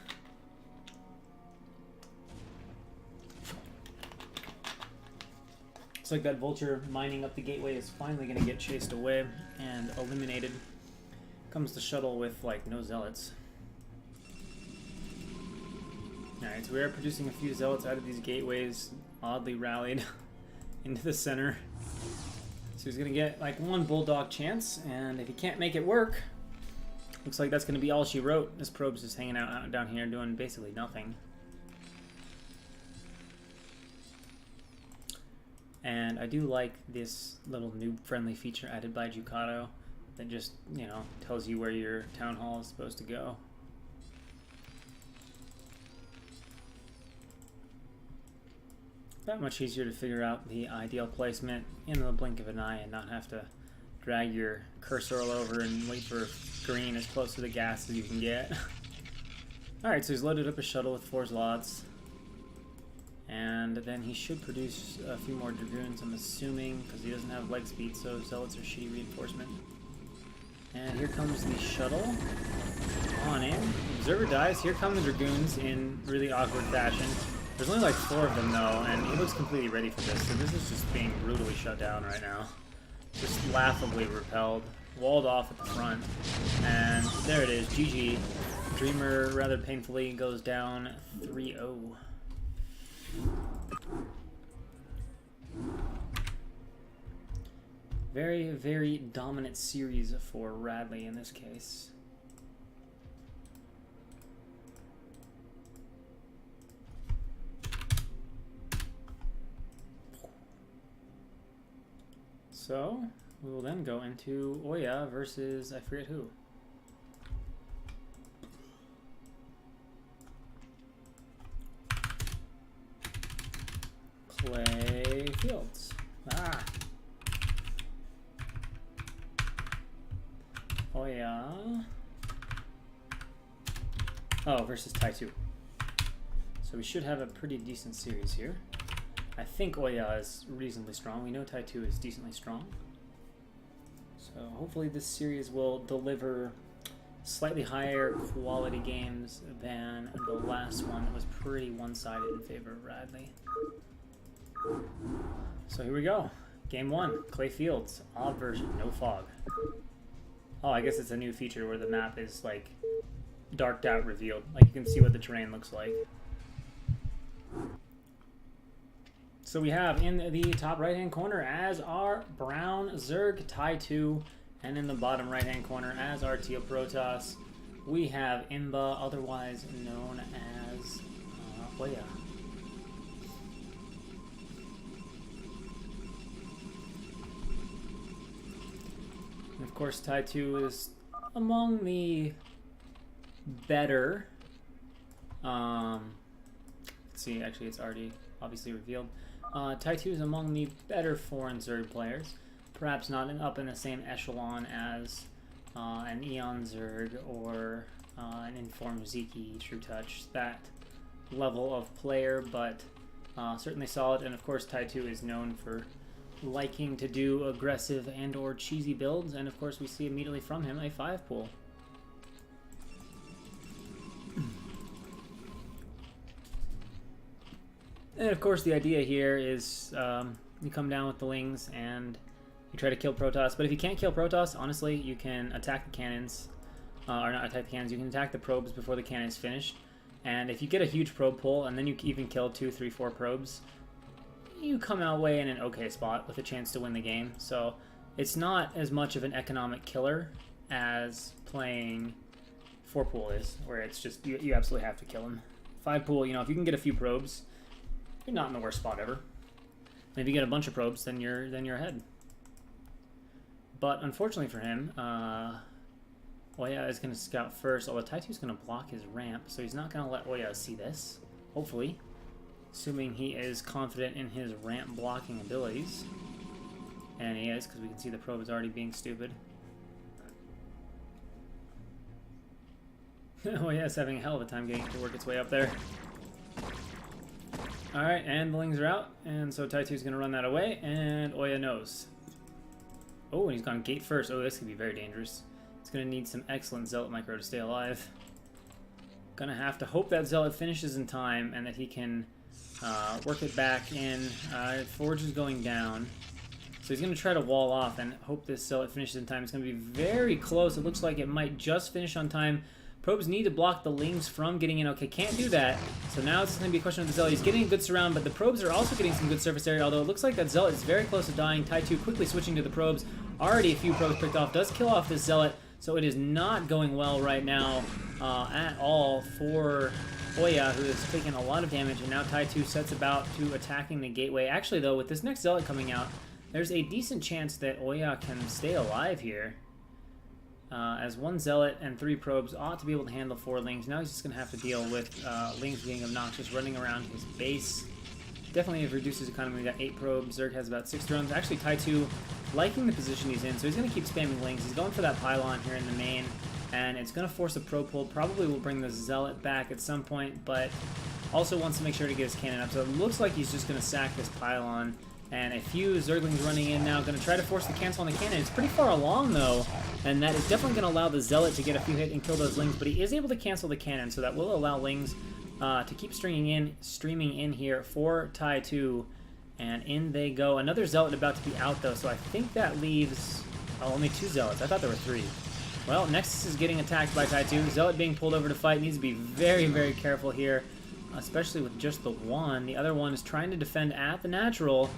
Looks like that vulture mining up the gateway is finally going to get chased away and eliminated. Comes the shuttle with, like, no zealots. Alright, so we are producing a few zealots out of these gateways, oddly rallied into the center. So he's going to get, like, 1 bulldog chance, and if he can't make it work, looks like that's going to be all she wrote. This probe's just hanging out down here doing basically nothing. And I do like this little noob-friendly feature added by Ducato that just, you know, tells you where your town hall is supposed to go. That much easier to figure out the ideal placement in the blink of an eye and not have to drag your cursor all over and wait for green as close to the gas as you can get. Alright, so he's loaded up a shuttle with 4 slots. And then he should produce a few more Dragoons, I'm assuming, because he doesn't have leg speed, so Zealots are shitty reinforcement. And here comes the shuttle. On in. Observer dies. Here come the Dragoons in really awkward fashion. There's only like 4 of them though, and he looks completely ready for this. So this is just being brutally shut down right now. Just laughably repelled. Walled off at the front. And there it is. GG. Dreamer rather painfully goes down 3-0. Very, very dominant series for Radley in this case. So, we will then go into Oya versus I forget who. Clay Fields. Ah. Oya. Oh, versus Tai2. So we should have a pretty decent series here. I think Oya is reasonably strong. We know Tai2 is decently strong. So hopefully this series will deliver slightly higher quality games than the last one that was pretty one-sided in favor of Radley. So here we go. Game 1, Clay Fields, odd version, no fog. Oh, I guess it's a new feature where the map is like darked out, revealed. Like you can see what the terrain looks like. So we have in the top right-hand corner as our brown Zerg Tai2, and in the bottom right-hand corner as our teal Protoss, we have Imba, otherwise known as Oya. And of course, Tai2 is among the better. Let's see, actually, it's already obviously revealed. Tai2 is among the better foreign Zerg players, perhaps not up in the same echelon as an Eon Zerg or an Informed Zeki True Touch, that level of player, but certainly solid. And of course, Tai2 is known for liking to do aggressive and or cheesy builds, and of course we see immediately from him a 5-pool. And of course the idea here is you come down with the Lings and you try to kill Protoss, but if you can't kill Protoss, honestly, you can attack the cannons, or not attack the cannons, you can attack the probes before the cannon is finished, and if you get a huge probe pull and then you even kill 2, 3, 4 probes, you come out way in an okay spot with a chance to win the game. So it's not as much of an economic killer as playing 4-pool is, where it's just you absolutely have to kill him. 5-pool, you know, if you can get a few probes, you're not in the worst spot ever. And if you get a bunch of probes, then you're ahead. But unfortunately for him, Oya is going to scout first, although Tai2 is going to block his ramp, so he's not going to let Oya see this, hopefully. Assuming he is confident in his ramp blocking abilities. And he is, because we can see the probe is already being stupid. Oya is having a hell of a time getting it to work its way up there. Alright, and the Lings are out, and so Tai2 is going to run that away, and Oya knows. Oh, and he's gone gate first. Oh, this could be very dangerous. It's going to need some excellent Zealot micro to stay alive. Gonna have to hope that Zealot finishes in time, and that he can work it back in. Forge is going down. So he's going to try to wall off and hope this Zealot finishes in time. It's going to be very close. It looks like it might just finish on time. Probes need to block the Lings from getting in. Okay, can't do that. So now it's going to be a question of the Zealot. He's getting a good surround, but the probes are also getting some good surface area, although it looks like that Zealot is very close to dying. Tai2 quickly switching to the probes. Already a few probes picked off. Does kill off this Zealot, so it is not going well right now at all for Oya, who is taking a lot of damage, and now Tai2 sets about to attacking the gateway. Actually, though, with this next Zealot coming out, there's a decent chance that Oya can stay alive here. As 1 Zealot and 3 probes ought to be able to handle 4 Lings. Now he's just going to have to deal with Lings being obnoxious, running around his base. Definitely reduces economy. We got 8 probes. Zerg has about 6 drones. Actually, Tai2 liking the position he's in, so he's going to keep spamming Lings. He's going for that pylon here in the main, and it's going to force a probe pull. Probably will bring the Zealot back at some point, but Also wants to make sure to get his cannon up. So it looks like he's just going to sack this pylon. And a few Zerglings running in now. Going to try to force the cancel on the cannon. It's pretty far along, though. And that is definitely going to allow the Zealot to get a few hits and kill those Lings. But he is able to cancel the cannon. So that will allow Lings to keep streaming in here for Tai 2. And in they go. Another Zealot about to be out, though. So I think that leaves only 2 Zealots. I thought there were 3. Well, Nexus is getting attacked by Tai 2. Zealot being pulled over to fight. Needs to be very, very careful here. Especially with just the one. The other one is trying to defend at the natural.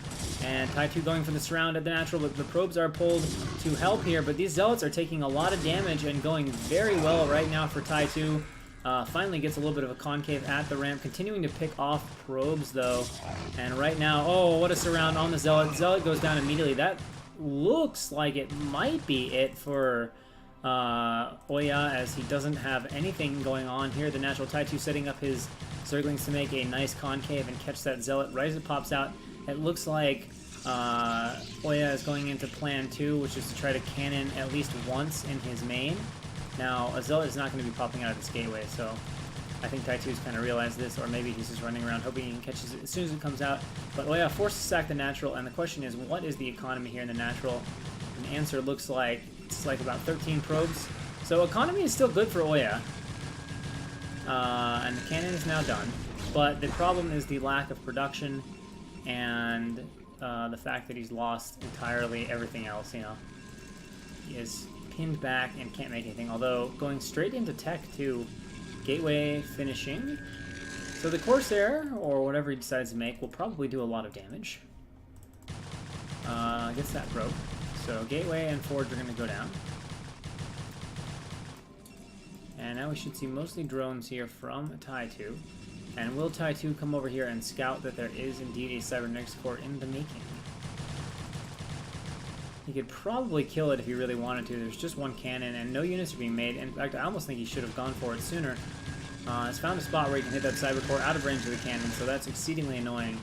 And Tai 2 going for the surround at the natural, but the probes are pulled to help here. But these Zealots are taking a lot of damage and going very well right now for Tai 2. Finally gets a little bit of a concave at the ramp. Continuing to pick off probes, though. And right now, oh, what a surround on the Zealot. Zealot goes down immediately. That looks like it might be it for Oya, as he doesn't have anything going on here. The natural Tai 2 setting up his Zerglings to make a nice concave and catch that Zealot right as it pops out. It looks like Oya is going into plan 2, which is to try to cannon at least once in his main. Now, a Zealot is not going to be popping out of this gateway, so I think Tai 2's kind of realized this, or maybe he's just running around hoping he can catch it as soon as it comes out. But Oya forced to sack the natural, and the question is, what is the economy here in the natural? And the answer looks like it's like about 13 probes. So economy is still good for Oya. And the cannon is now done. But the problem is the lack of production and the fact that he's lost entirely everything else, you know. He is pinned back and can't make anything, although going straight into tech too. Gateway finishing. So the Corsair, or whatever he decides to make, will probably do a lot of damage. Gets that broke. So Gateway and Forge are going to go down. And now we should see mostly drones here from Tai 2. And will Tai 2 come over here and scout that there is indeed a Cybernetics core in the making? He could probably kill it if he really wanted to. There's just one cannon and no units are being made. In fact, I almost think he should have gone for it sooner. It's found a spot where he can hit that Cyber core out of range of the cannon, so that's exceedingly annoying.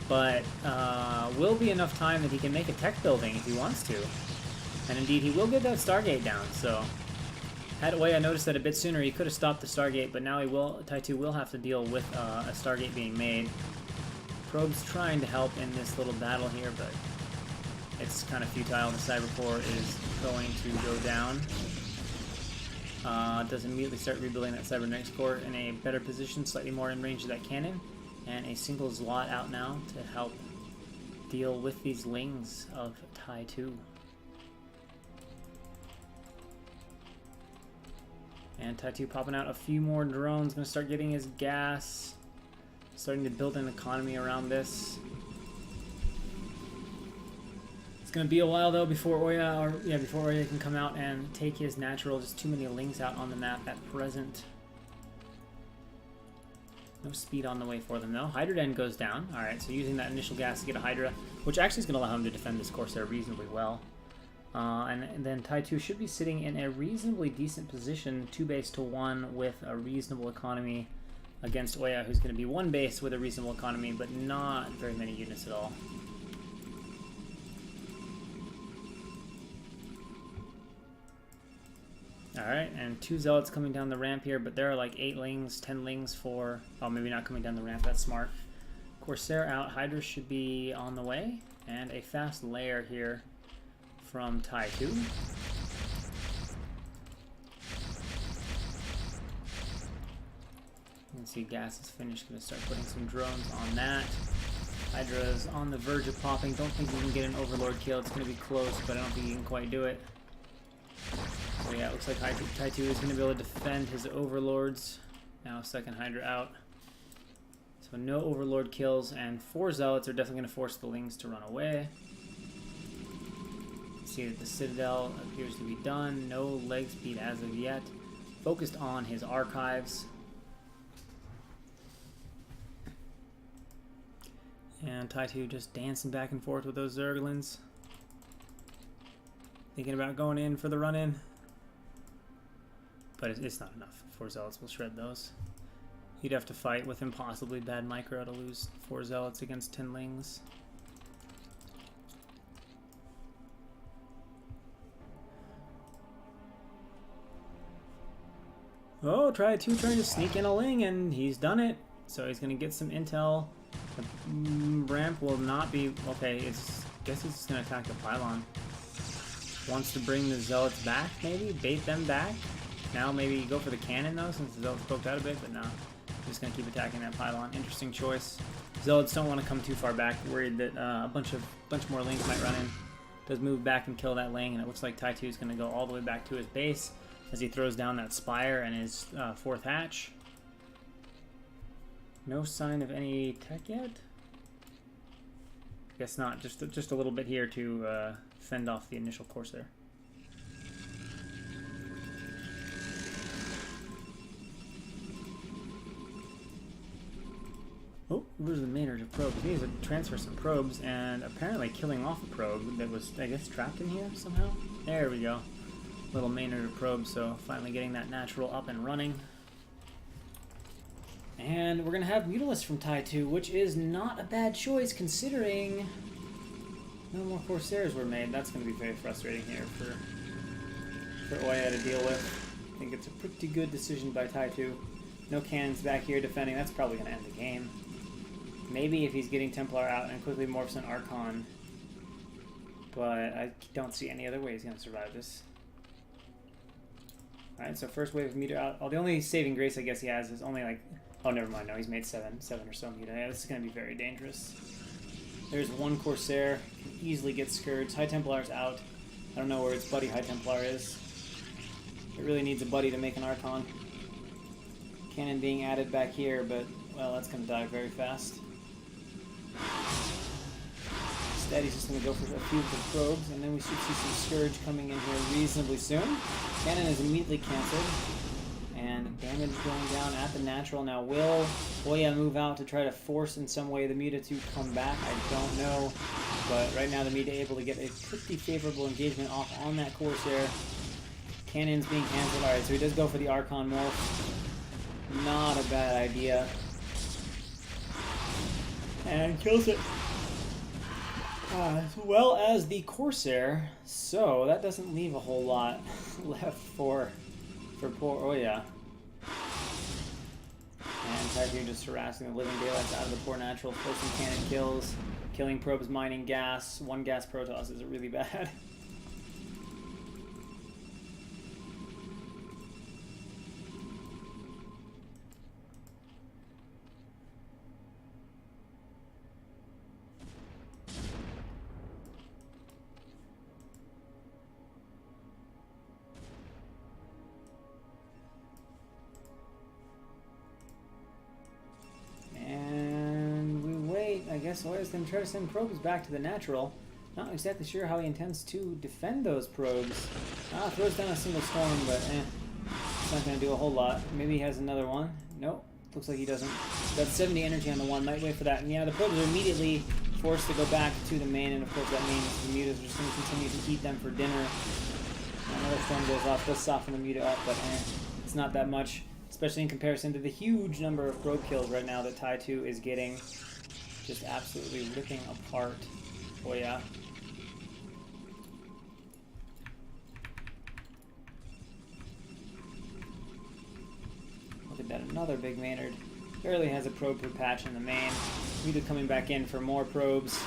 But will be enough time that he can make a tech building if he wants to. And indeed, he will get that Stargate down, so had Oya noticed that a bit sooner, he could have stopped the Stargate, but now Tai 2 will have to deal with a Stargate being made. Probe's trying to help in this little battle here, but it's kind of futile. The Cyber core is going to go down. Does immediately start rebuilding that Cybernetics core in a better position, slightly more in range of that cannon. And a single Zlot out now to help deal with these Lings of Tai 2. And Tai 2 popping out a few more drones, going to start getting his gas, starting to build an economy around this. It's going to be a while though before Oya can come out and take his natural. Just too many Lings out on the map at present. No speed on the way for them though. Hydra Den goes down. Alright, so using that initial gas to get a Hydra, which actually is going to allow him to defend this Corsair reasonably well. And then Tai 2 should be sitting in a reasonably decent position, 2 base to 1 with a reasonable economy against Oya, who's going to be 1 base with a reasonable economy, but not very many units at all. Alright, and 2 Zealots coming down the ramp here, but there are like 8 Lings, 10 Lings for... Oh, maybe not coming down the ramp, that's smart. Corsair out, Hydra should be on the way, and a fast layer here from Tai 2. You can see gas is finished, going to start putting some drones on that. Hydra's on the verge of popping, don't think we can get an Overlord kill, it's going to be close, but I don't think he can quite do it. So yeah, it looks like Tai 2 is going to be able to defend his Overlords. Now second Hydra out. So no Overlord kills, and 4 Zealots are definitely going to force the Lings to run away. See that the Citadel appears to be done. No leg speed as of yet. Focused on his archives. And Tai 2 just dancing back and forth with those Zerglings. Thinking about going in for the run-in. But it's not enough. 4 Zealots will shred those. You'd have to fight with impossibly bad micro to lose 4 Zealots against 10 Lings. Oh, Tai 2 trying to sneak in a Ling, and he's done it. So he's going to get some intel. The ramp will not be... Okay, I guess he's just going to attack the pylon. Wants to bring the zealots back, maybe? Bait them back? Now maybe go for the cannon, though, since the zealots poked out a bit, but no. Just going to keep attacking that pylon. Interesting choice. Zealots don't want to come too far back, worried that a bunch more Lings might run in. Does move back and kill that Ling, and it looks like Tai-Tu is going to go all the way back to his base as he throws down that Spire and his 4th hatch. No sign of any tech yet? Guess not. Just a little bit here to fend off the initial Corsair. Oh, where's the Maynard of probes? He needs to transfer some probes, and apparently killing off a probe that was, I guess, trapped in here somehow. There we go. Little Maynard of probes, so finally getting that natural up and running. And we're going to have Mutalisk from Tai-Tu, which is not a bad choice considering no more Corsairs were made. That's going to be very frustrating here for Oya to deal with. I think it's a pretty good decision by Tai-Tu. No cannons back here defending. That's probably going to end the game. Maybe if he's getting Templar out and quickly morphs an Archon. But I don't see any other way he's going to survive this. Alright, so first wave of Muta out. Oh, the only saving grace I guess he has is only like... Oh, never mind. No, he's made seven or so Muta. Yeah, this is going to be very dangerous. There's one Corsair. Can easily get Scourged. High Templar's out. I don't know where its buddy High Templar is. It really needs a buddy to make an Archon. Cannon being added back here, but, well, that's going to die very fast. Instead, he's just going to go for a few of the probes, and then we should see some Scourge coming in here reasonably soon. Cannon is immediately cancelled. And damage going down at the natural. Now, will Oya move out to try to force in some way the Muta to come back? I don't know. But right now, the Muta able to get a pretty favorable engagement off on that Corsair. Cannon's being cancelled. Alright, so he does go for the Archon morph. Not a bad idea. And kills it. As well as the Corsair. So, that doesn't leave a whole lot left for poor Oya. And Tai-Tu just harassing the living daylights out of the poor natural, forcing cannon kills, killing probes, mining gas. One gas Protoss is really bad. I guess Oya's going to try to send probes back to the natural. Not exactly sure how he intends to defend those probes. Throws down a single storm, but it's not going to do a whole lot. Maybe he has another one. Nope, looks like he doesn't. Got 70 energy on the one, might wait for that. And yeah, the probes are immediately forced to go back to the main, and of course that means the Mutas are just going to continue to eat them for dinner. Another storm goes off, does soften the Muta up, but it's not that much, especially in comparison to the huge number of probe kills right now that Tai-Tu is getting. Just absolutely ripping apart Oya. Look at that, another big Maynard. Barely has a probe per patch in the main. Muta coming back in for more probes.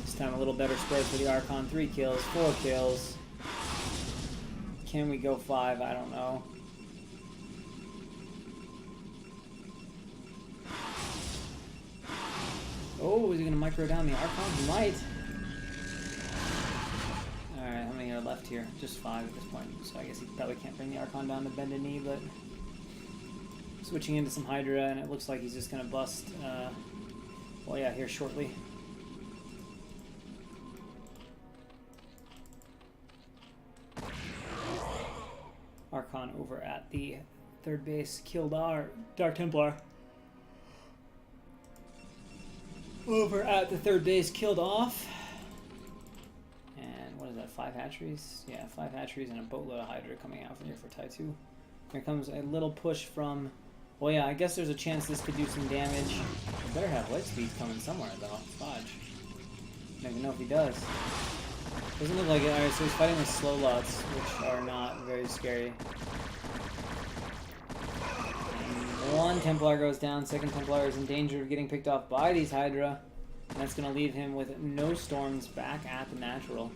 This time a little better spread for the Archon. 3 kills, 4 kills. Can we go 5? I don't know. Oh, is he going to micro down the Archon? He might. Alright, how many are left here? Just 5 at this point. So I guess he probably can't bring the Archon down to bend a knee, but... Switching into some Hydra, and it looks like he's just going to bust... well, yeah, here shortly. Archon over at the third base. Killed our Dark Templar. Over at the third base, killed off. And what is that, 5 hatcheries? Yeah, 5 hatcheries and a boatload of Hydra coming out from here for Tai-Tu. Here comes a little push from... Well, yeah, I guess there's a chance this could do some damage. I better have light speeds coming somewhere, though. Fudge. I don't even know if he does. Doesn't look like it. Alright, so he's fighting with slow lots, which are not very scary. And One Templar goes down. Second Templar is in danger of getting picked off by these Hydra. And that's going to leave him with no storms back at the natural.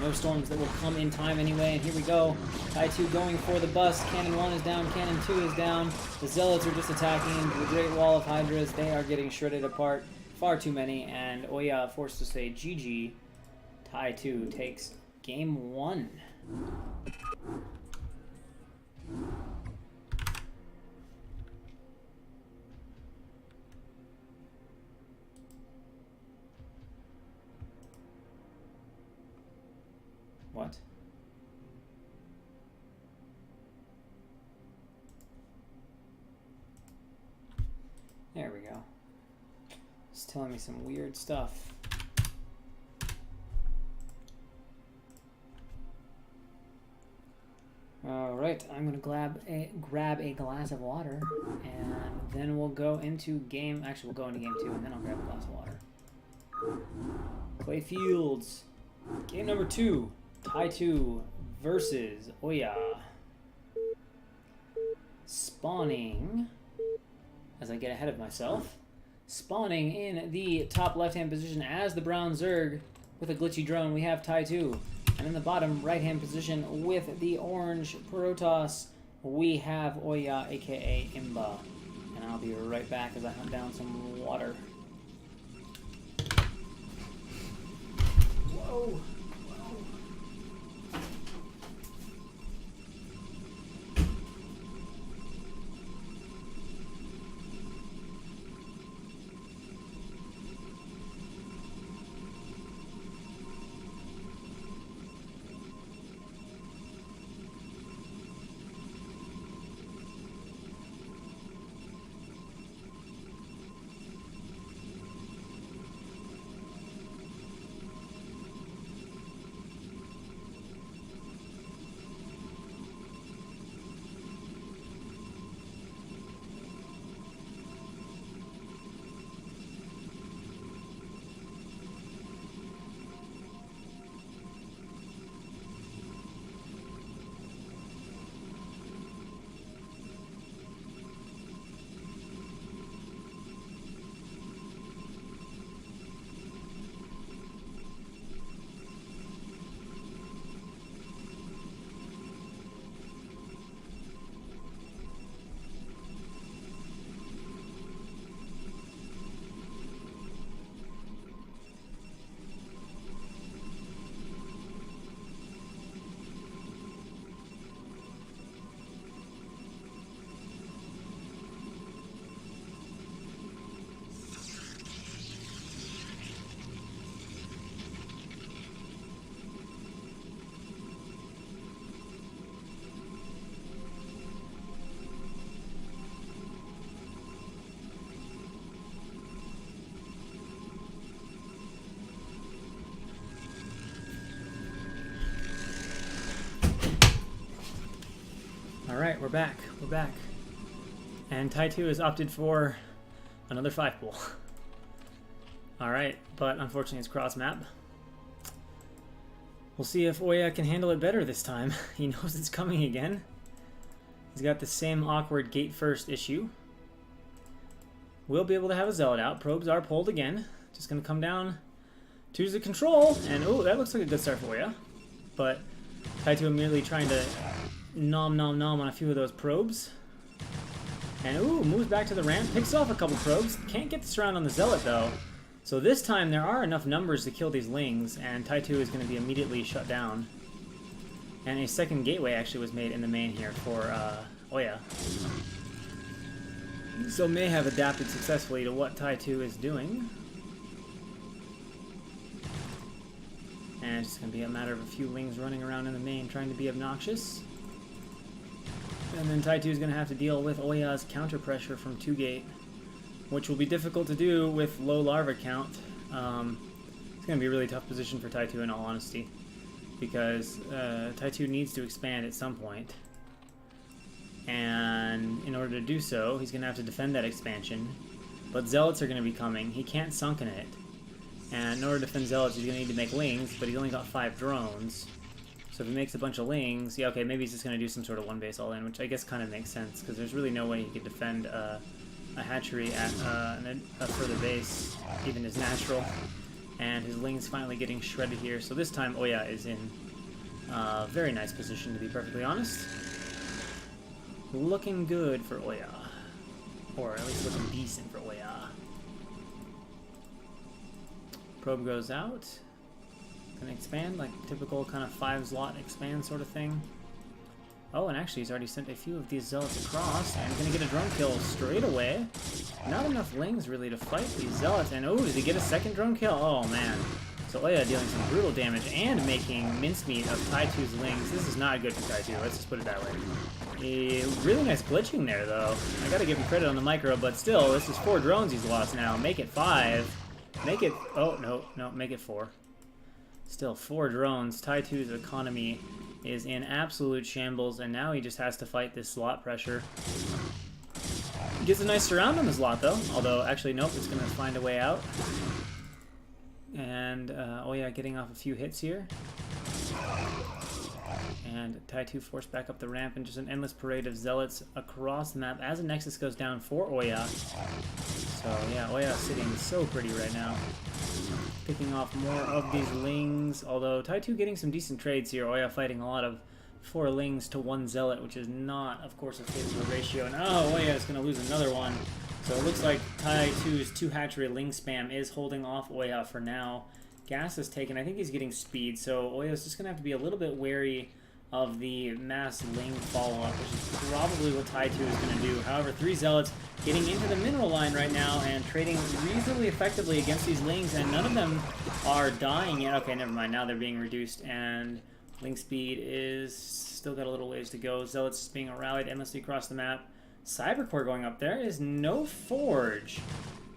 No storms that will come in time anyway, and here we go. Tai-2 going for the bust. Cannon 1 is down, Cannon 2 is down. The Zealots are just attacking the Great Wall of Hydras. They are getting shredded apart. Far too many, and Oya forced to say GG. Tai-2 takes game 1. What? There we go. It's telling me some weird stuff. Alright, I'm gonna grab a glass of water, and then we'll go into game. Actually, we'll go into game 2, and then I'll grab a glass of water. Clay Fields, game number 2. Tai-2 versus Oya. Spawning, as I get ahead of myself, spawning in the top left-hand position as the brown Zerg with a glitchy drone, we have Tai-2. And in the bottom right-hand position with the orange Protoss, we have Oya, aka Imba. And I'll be right back as I hunt down some water. Whoa! Alright, we're back. We're back. And Tai-2 has opted for another 5-pool. Alright, but unfortunately it's cross-map. We'll see if Oya can handle it better this time. He knows it's coming again. He's got the same awkward gate first issue. We'll be able to have a Zealot out. Probes are pulled again. Just going to come down, choose the control, and oh, that looks like a good start for Oya. But Tai-2 immediately trying to nom on a few of those probes. And ooh, moves back to the ramp, picks off a couple probes. Can't get the surround on the Zealot though. So this time there are enough numbers to kill these Lings, and Tai-2 is going to be immediately shut down. And a second gateway actually was made in the main here for Oya. So may have adapted successfully to what Tai-2 is doing. And it's just going to be a matter of a few Lings running around in the main trying to be obnoxious. And then Tai-2 is going to have to deal with Oya's counter pressure from 2-gate, which will be difficult to do with low larva count. It's going to be a really tough position for Tai-2 in all honesty, because Tai-2 needs to expand at some point. And in order to do so, he's going to have to defend that expansion. But Zealots are going to be coming. He can't sunken it. And in order to defend Zealots, he's going to need to make Lings, but he's only got 5 drones. So So if he makes a bunch of Lings, yeah, okay, maybe he's just going to do some sort of one base all-in, which I guess kind of makes sense, because there's really no way he could defend a hatchery at a further base, even his natural. And his Ling's finally getting shredded here, so this time Oya is in a very nice position, to be perfectly honest. Looking good for Oya. Or at least looking decent for Oya. Probe goes out. Gonna expand, like typical kind of 5-slot expand sort of thing. Oh, and actually he's already sent a few of these Zealots across, and gonna get a drone kill straight away. Not enough Lings really to fight these Zealots, and oh, does he get a second drone kill? Oh man. So Oya dealing some brutal damage and making mincemeat of Tai2's Lings. This is not good for Tai2, let's just put it that way. Really nice glitching there though. I gotta give him credit on the micro, but still, this is 4 drones he's lost now. Make it 5. Make it, oh no, make it 4. Still 4 drones. Tai2's economy is in absolute shambles, and now he just has to fight this slot pressure. He gets a nice surround on his lot though, although actually nope, it's gonna find a way out. And Oya getting off a few hits here. And Tai2 forced back up the ramp, and just an endless parade of Zealots across the map as a Nexus goes down for Oya. So yeah, Oya sitting so pretty right now. Picking off more of these Lings, although Tai2 getting some decent trades here. Oya fighting a lot of 4 Lings to 1 Zealot, which is not, of course, a favorable ratio. And oh, Oya is going to lose another one. So it looks like Tai2's 2 hatchery Ling spam is holding off Oya for now. Gas is taken. I think he's getting speed, so Oya's just going to have to be a little bit wary of the mass Ling follow-up, which is probably what Tai2 is going to do. However, 3 Zealots getting into the mineral line right now and trading reasonably effectively against these Lings, and none of them are dying yet. Okay, never mind. Now they're being reduced, and Ling speed is still got a little ways to go. Zealots being rallied endlessly across the map. Cybercore going up. There is no Forge.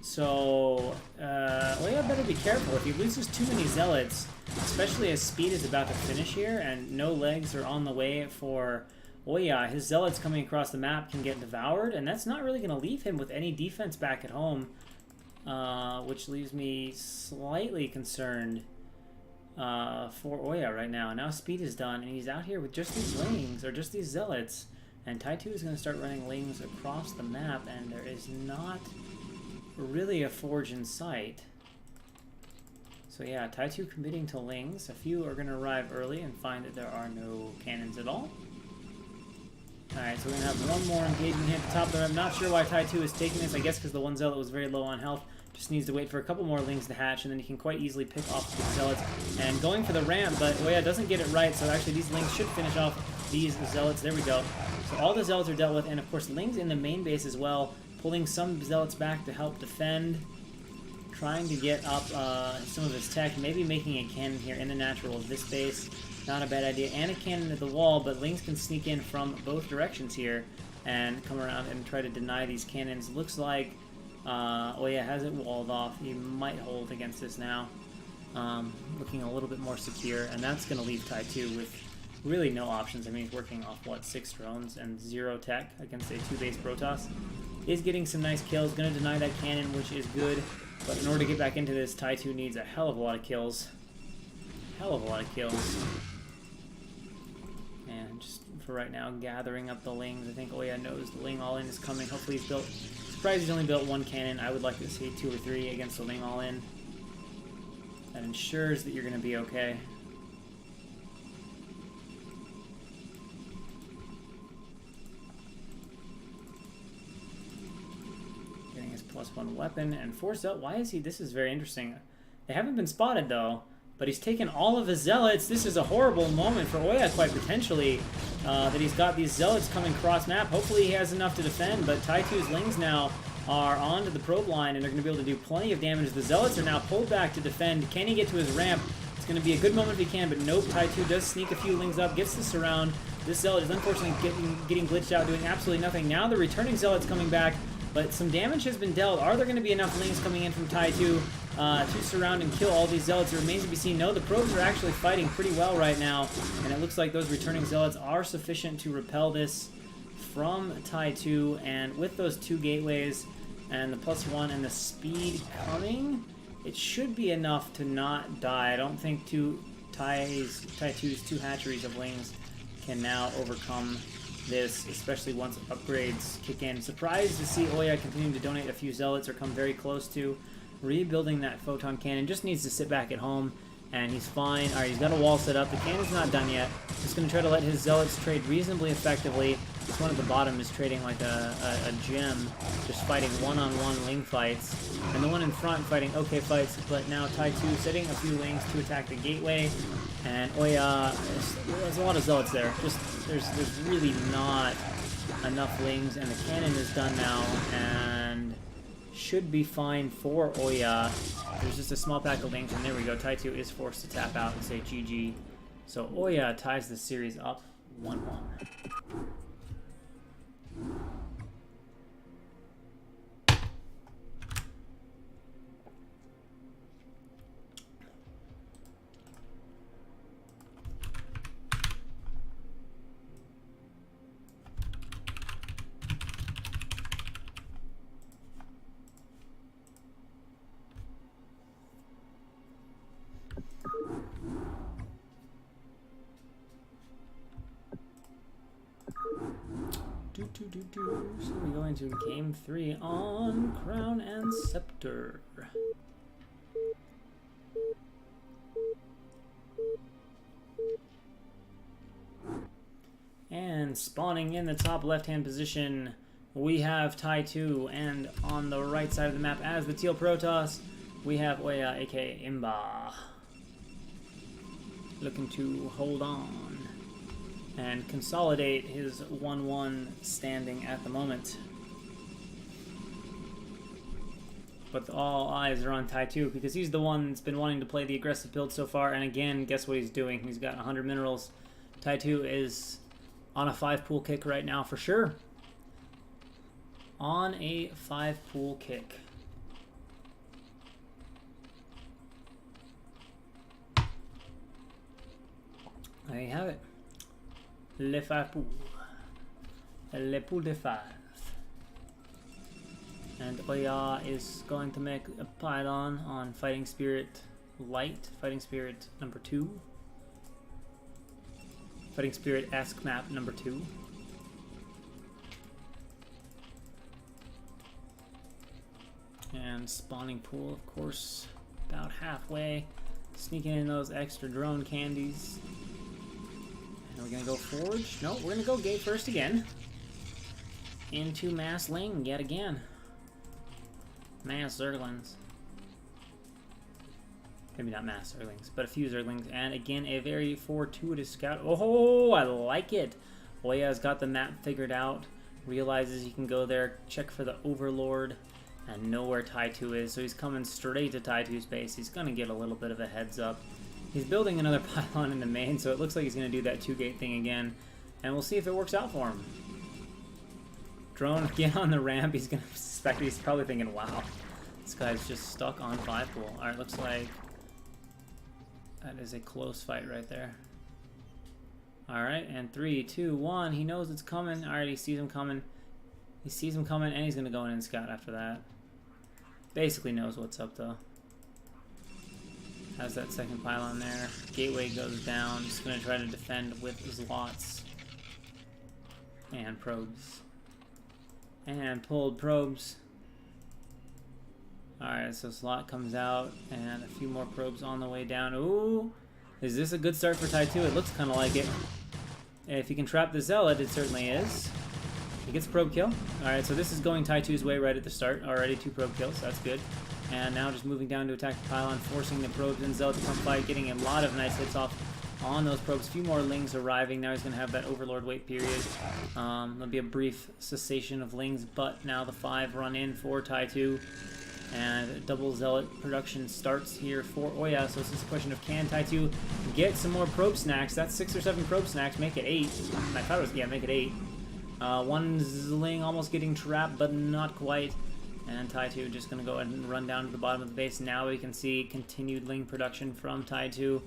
So, Oya better be careful. If he loses too many Zealots, especially as speed is about to finish here and no legs are on the way for Oya, his Zealots coming across the map can get devoured, and that's not really going to leave him with any defense back at home, which leaves me slightly concerned for Oya right now. Now speed is done, and he's out here with just these Lings, or just these Zealots, and Tai2 is going to start running Lings across the map, and there is not really a Forge in sight. So yeah, Tai2 committing to Lings. A few are going to arrive early and find that there are no cannons at all. Alright, so we're going to have one more engagement here at the top there. I'm not sure why Tai2 is taking this. I guess because the one Zealot was very low on health. Just needs to wait for a couple more Lings to hatch, and then he can quite easily pick off the Zealots. And going for the ramp, but Oya doesn't get it right, so actually these Lings should finish off these Zealots. There we go. So all the Zealots are dealt with, and of course Lings in the main base as well, pulling some Zealots back to help defend. Trying to get up some of his tech, maybe making a cannon here in the natural of this base. Not a bad idea. And a cannon at the wall, but Lings can sneak in from both directions here and come around and try to deny these cannons. Looks like Oya has it walled off. He might hold against this now. Looking a little bit more secure, and that's going to leave Tai2 with really no options. I mean, he's working off, what, 6 drones and 0 tech against a 2-base Protoss. He's getting some nice kills, going to deny that cannon, which is good. But in order to get back into this, Tai2 needs a hell of a lot of kills. Hell of a lot of kills. And just for right now, gathering up the Lings. I think Oya knows the Ling all-in is coming. Hopefully he's built... Surprised he's only built 1 cannon. I would like to see 2 or 3 against the Ling all-in. That ensures that you're going to be okay. +1 weapon and force out. Why is he? This is very interesting. They haven't been spotted though, but he's taken all of his Zealots. This is a horrible moment for Oya, quite potentially, that he's got these Zealots coming cross map. Hopefully he has enough to defend, but Tai2's Lings now are onto the probe line and they're going to be able to do plenty of damage. The Zealots are now pulled back to defend. Can he get to his ramp? It's going to be a good moment if he can, but nope. Tai2 does sneak a few Lings up, gets the surround. This Zealot is unfortunately getting glitched out, doing absolutely nothing. Now the returning Zealot's coming back. But some damage has been dealt. Are there going to be enough Lings coming in from Tai2 to surround and kill all these Zealots? It remains to be seen. No, the probes are actually fighting pretty well right now. And it looks like those returning Zealots are sufficient to repel this from Tai2. And with those 2 gateways and the +1 and the speed coming, it should be enough to not die. I don't think Tai2's 2 hatcheries of Lings can now overcome this, especially once upgrades kick in. Surprised to see Oya continuing to donate a few Zealots or come very close to rebuilding that Photon Cannon. Just needs to sit back at home, and he's fine. Alright, he's got a wall set up. The cannon's not done yet. Just going to try to let his Zealots trade reasonably effectively. This one at the bottom is trading like a gem, just fighting one-on-one Ling fights. And the one in front fighting okay fights, but now Tai2 setting a few Lings to attack the gateway. And Oya, there's a lot of Zealots there. Just there's really not enough Lings, and the cannon is done now, and should be fine for Oya. There's just a small pack of Lings, and there we go. Tai2 is forced to tap out and say GG. So Oya ties the series up 1-1. So we go into game 3 on Crown and Scepter. And spawning in the top left-hand position, we have Tai2, and on the right side of the map as the Teal Protoss, we have Oya, aka Imba, looking to hold on and consolidate his 1-1 standing at the moment. But all eyes are on Tai2 because he's the one that's been wanting to play the aggressive build so far, and again, guess what he's doing? He's got 100 minerals. Tai2 is on a 5-pool kick right now for sure. On a 5-pool kick. There you have it. Le 5 pool. Le pool de 5. And Oya is going to make a pylon on Fighting Spirit Light, Fighting Spirit number 2. Fighting Spirit-esque map number 2. And spawning pool, of course, about halfway. Sneaking in those extra drone candies. Are we gonna go Forge? No, we're gonna go Gate first again. Into Mass Ling yet again. Mass Zerglings. Maybe not Mass Zerglings, but a few Zerglings. And again, a very fortuitous scout. Oh, I like it! Oya's got the map figured out. Realizes he can go there, check for the Overlord, and know where Tai2 is. So he's coming straight to Tai2's base. He's gonna get a little bit of a heads up. He's building another pylon in the main, so it looks like he's going to do that 2-gate thing again. And we'll see if it works out for him. Drone, get on the ramp. He's going to suspect, he's probably thinking, wow, this guy's just stuck on 5-pool. Alright, looks like that is a close fight right there. Alright, and 3, 2, 1. He knows it's coming. Alright, he sees him coming. He sees him coming, and he's going to go in and scout after that. Basically knows what's up, though. Has that second pylon there. Gateway goes down. Just going to try to defend with Zlots. And probes. And pulled probes. Alright, so Slot comes out. And a few more probes on the way down. Ooh! Is this a good start for Tai2? It looks kind of like it. If he can trap the Zealot, it certainly is. He gets a probe kill. Alright, so this is going Tai2's way right at the start. Already 2 probe kills. That's good. And now just moving down to attack the pylon, forcing the probes and Zealot to come fight, getting a lot of nice hits off on those probes. A few more Lings arriving. Now he's going to have that Overlord wait period. There'll be a brief cessation of Lings, but now the 5 run in for Tai2. And double Zealot production starts here for Oya. So it's just a question of can Tai2 get some more probe snacks. That's 6 or 7 probe snacks. Make it 8. I thought it was, yeah, make it 8. One Ling almost getting trapped, but not quite. And Tai2 just going to go ahead and run down to the bottom of the base. Now we can see continued Ling production from Tai2.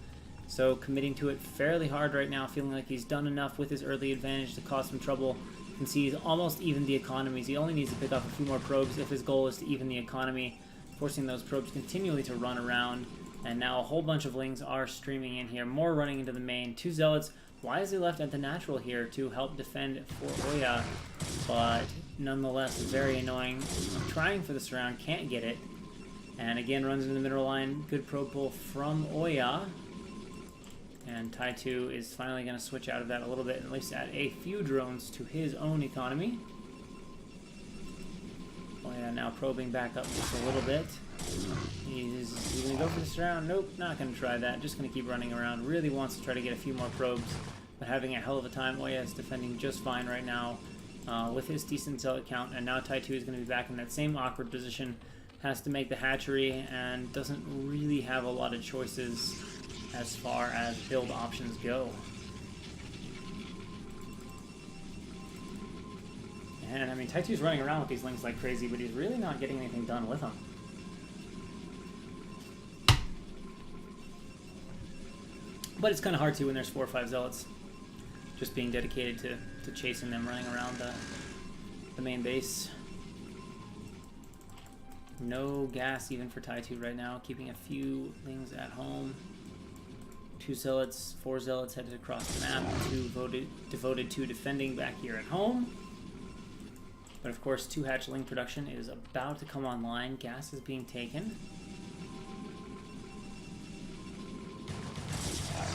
So committing to it fairly hard right now, feeling like he's done enough with his early advantage to cause some trouble. You can see he's almost evened the economies. He only needs to pick up a few more probes if his goal is to even the economy, forcing those probes continually to run around And now a whole bunch of Lings are streaming in here. More running into the main. 2 Zealots wisely left at the natural here to help defend for Oya. But nonetheless, very annoying. Trying for the surround, can't get it. And again, runs into the middle line. Good probe pull from Oya. And Tai2 is finally going to switch out of that a little bit, at least add a few drones to his own economy. Oya now probing back up just a little bit. He's going to go for the surround. Nope, not going to try that. Just going to keep running around. Really wants to try to get a few more probes, but having a hell of a time. Oya is defending just fine right now with his decent zealot count, and now Tai2 is going to be back in that same awkward position. Has to make the hatchery and doesn't really have a lot of choices as far as build options go. And I mean, Tai2's running around with these Lings like crazy, but he's really not getting anything done with them. But it's kind of hard to when there's 4 or 5 Zealots just being dedicated to chasing them, running around the main base. No gas even for Tai2 right now, keeping a few Lings at home. 2 Zealots, 4 Zealots headed across the map, 2 devoted to defending back here at home. But of course, 2 hatchling production is about to come online. Gas is being taken.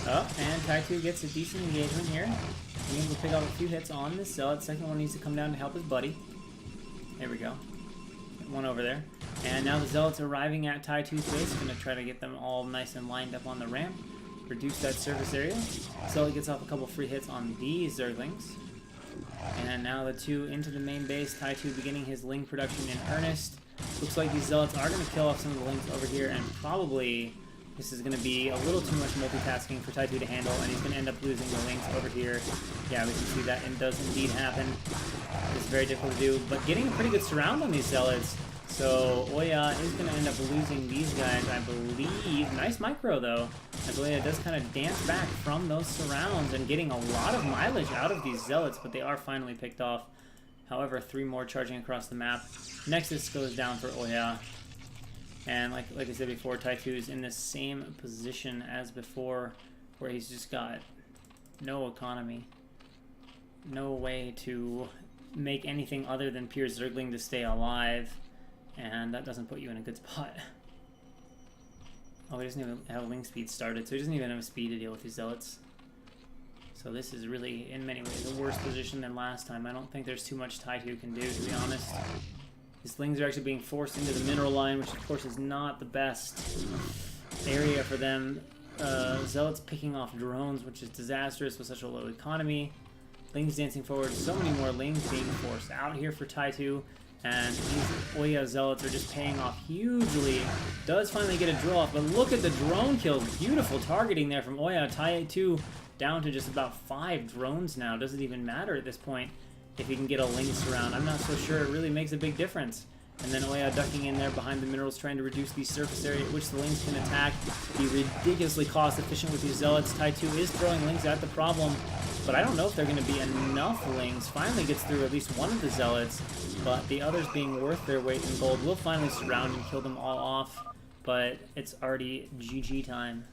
Oh, and Tai2 gets a decent engagement here. Being able to pick up a few hits on this Zealot. Second one needs to come down to help his buddy. There we go. One over there. And now the Zealots arriving at Tai2's base. Going to try to get them all nice and lined up on the ramp. Reduce that surface area. Zealot gets off a couple free hits on these Zerglings. And now the 2 into the main base. Tai2 beginning his Ling production in earnest. Looks like these Zealots are going to kill off some of the Lings over here, and probably this is going to be a little too much multitasking for Tai2 to handle, and he's going to end up losing the Lings over here. Yeah, we can see that it does indeed happen. It's very difficult to do, but getting a pretty good surround on these Zealots. So Oya is going to end up losing these guys, I believe. Nice micro, though, as Oya does kind of dance back from those surrounds and getting a lot of mileage out of these Zealots, but they are finally picked off. However, 3 more charging across the map. Nexus goes down for Oya. And like I said before, Tai2 is in the same position as before, where he's just got no economy. No way to make anything other than pure Zergling to stay alive. And that doesn't put you in a good spot. Oh, he doesn't even have Ling speed started, so he doesn't even have speed to deal with these Zealots. So this is really, in many ways, a worse position than last time. I don't think there's too much Tai2 can do, to be honest. His Lings are actually being forced into the mineral line, which of course is not the best area for them. Zealots picking off drones, which is disastrous with such a low economy. Lings dancing forward, so many more Lings being forced out here for Tai2. And these Oya Zealots are just paying off hugely. Does finally get a drill off, but look at the drone kills. Beautiful targeting there from Oya. Tai2 down to just about 5 drones now. Doesn't even matter at this point if he can get a Ling surround. I'm not so sure it really makes a big difference. And then Oya ducking in there behind the minerals, trying to reduce the surface area at which the Lings can attack. Be ridiculously cost efficient with these Zealots. Tai2 is throwing Lings at the problem, but I don't know if they're going to be enough Lings. Finally gets through at least one of the Zealots, but the others being worth their weight in gold will finally surround and kill them all off. But it's already GG time.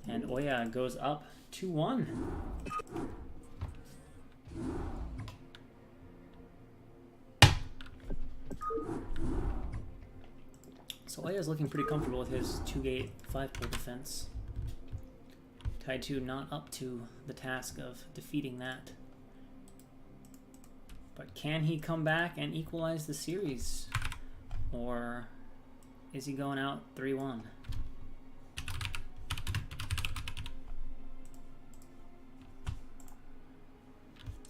And Oya goes up 2-1. So Oya's looking pretty comfortable with his 2-gate 5-pole defense. Tai2 not up to the task of defeating that. But can he come back and equalize the series? Or is he going out 3-1?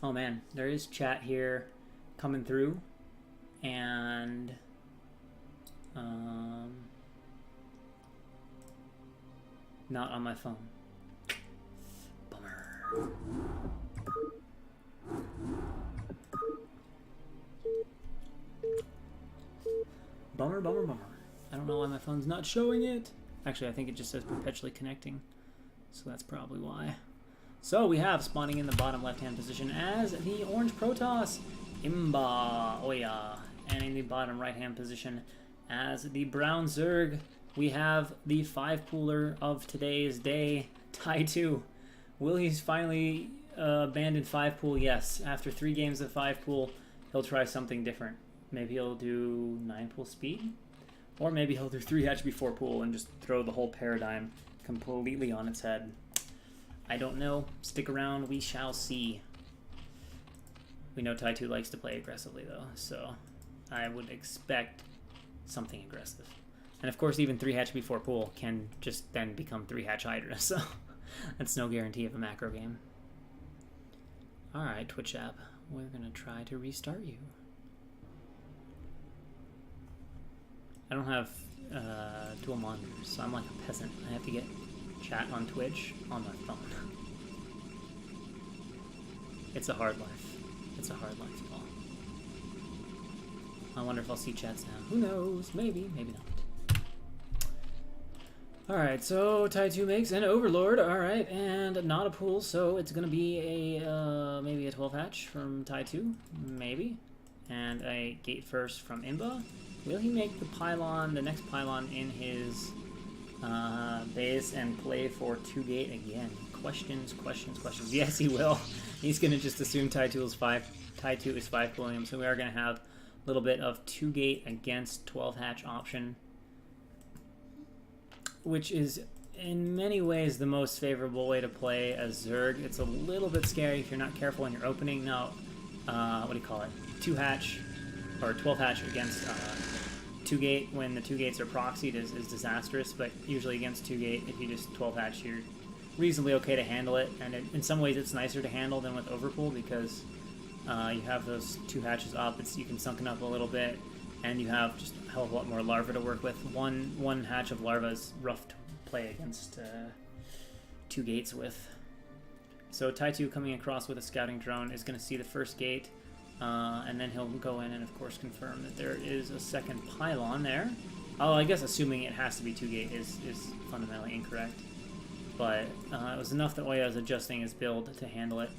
Oh man, there is chat here coming through. And not on my phone. Bummer. Bummer, bummer, bummer. I don't know why my phone's not showing it. Actually, I think it just says perpetually connecting. So that's probably why. So we have spawning in the bottom left-hand position as the orange Protoss, Imba Oya. And in the bottom right-hand position as the brown Zerg, we have the 5-pooler of today's day, Tai2. Will he finally abandon 5-pool? Yes. After 3 games of 5-pool, he'll try something different. Maybe he'll do 9-pool speed? Or maybe he'll do 3-hatch before pool and just throw the whole paradigm completely on its head. I don't know. Stick around. We shall see. We know Tai2 likes to play aggressively, though, so I would expect something aggressive. And of course, even 3-hatch before pool can just then become 3-hatch Hydra, so that's no guarantee of a macro game. Alright, Twitch app, we're gonna try to restart you. I don't have dual monitors, so I'm like a peasant. I have to get chat on Twitch on my phone. It's a hard life. It's a hard life, y'all. I wonder if I'll see chats now. Who knows? Maybe, maybe not. Alright, so Tai2 makes an Overlord. Alright, and not a pool, so it's gonna be a maybe a 12-hatch from Tai2. Maybe. And a gate first from Imba. Will he make the pylon, the next pylon in his base and play for 2-gate again? Questions, questions, questions. Yes, he will. He's going to just assume Tai2 is 5-pooling him, so we are going to have a little bit of 2-gate against 12-hatch option, which is in many ways the most favorable way to play as Zerg. It's a little bit scary if you're not careful when you're opening. No, what do you call it? 2-hatch or 12-hatch against 2-gate when the 2 gates are proxied is disastrous, but usually against 2-gate, if you just 12-hatch, you're reasonably okay to handle it, and in some ways it's nicer to handle than with Overpool because you have those 2 hatches up, you can sunken up a little bit, and you have just a hell of a lot more larva to work with. One hatch of larva is rough to play against 2 gates with. So Tai2 coming across with a scouting drone is going to see the first gate, and then he'll go in and of course confirm that there is a second pylon there. Oh, I guess assuming it has to be 2-gate is fundamentally incorrect. But it was enough that Oya is adjusting his build to handle it.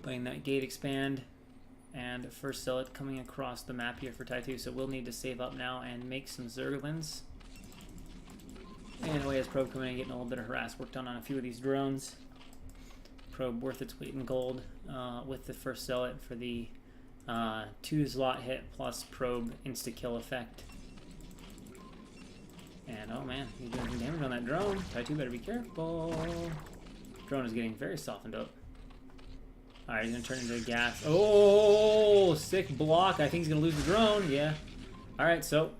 Playing that gate expand, and first Zealot coming across the map here for Tai2, so we'll need to save up now and make some Zerglings. And Oya's probe coming in, getting a little bit of harass work done on a few of these drones. Probe worth its weight in gold with the first Zealot for the 2-slot hit plus probe insta-kill effect. And oh man, he's doing some damage on that drone. Tai2 better be careful. Drone is getting very softened up. Alright, he's gonna turn into a gas. Oh, sick block. I think he's gonna lose the drone. Yeah. Alright, so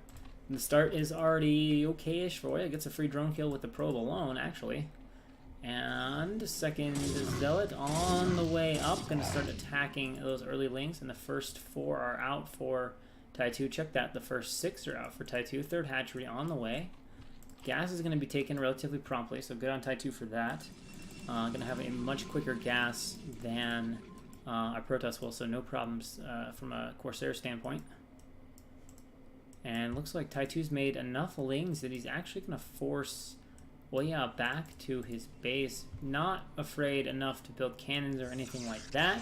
the start is already okay-ish for Oya. Gets a free drone kill with the probe alone, actually. And second Zealot on the way up. Gonna start attacking those early links, and the first 4 are out for Tai2. Check that. The first 6 are out for Tai2. Third hatchery on the way. Gas is going to be taken relatively promptly, so good on Tai2 for that. Going to have a much quicker gas than our Protoss will, so no problems from a Corsair standpoint. And looks like Tai2's made enough lings that he's actually going to force Oya back to his base. Not afraid enough to build cannons or anything like that,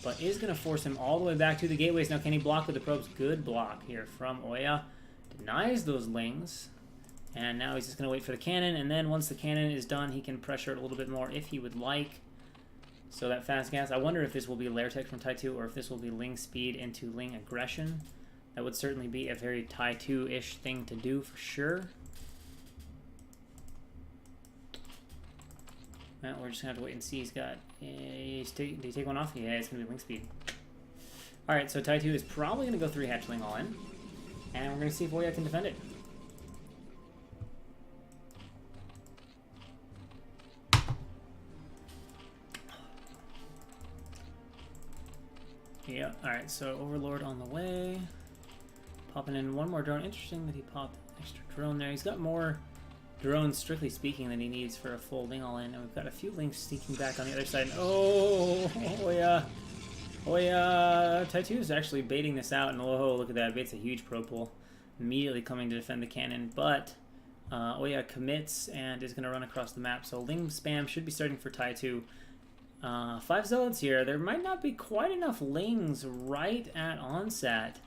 but is going to force him all the way back to the gateways. Now, can he block with the probes? Good block here from Oya. Denies those lings. And now he's just going to wait for the cannon, and then once the cannon is done, he can pressure it a little bit more if he would like. So that fast gas, I wonder if this will be lair tech from Tai2, or if this will be ling speed into ling aggression. That would certainly be a very Tai2-ish thing to do for sure. Well, we're just going to have to wait and see. He's got... did he take one off? Yeah, it's going to be ling speed. Alright, so Tai2 is probably going to go 3-hatch ling all in. And we're going to see if Oya can defend it. Yeah, alright, so Overlord on the way. Popping in one more drone. Interesting that he popped extra drone there. He's got more drones, strictly speaking, than he needs for a full ling all in. And we've got a few links sneaking back on the other side. Oh yeah. Oh yeah. Tai2 is actually baiting this out. And oh, look at that. Baits a huge pro pool. Immediately coming to defend the cannon. But Oya commits and is going to run across the map. So ling spam should be starting for Tai2. 5 Zealots here. There might not be quite enough lings right at onset.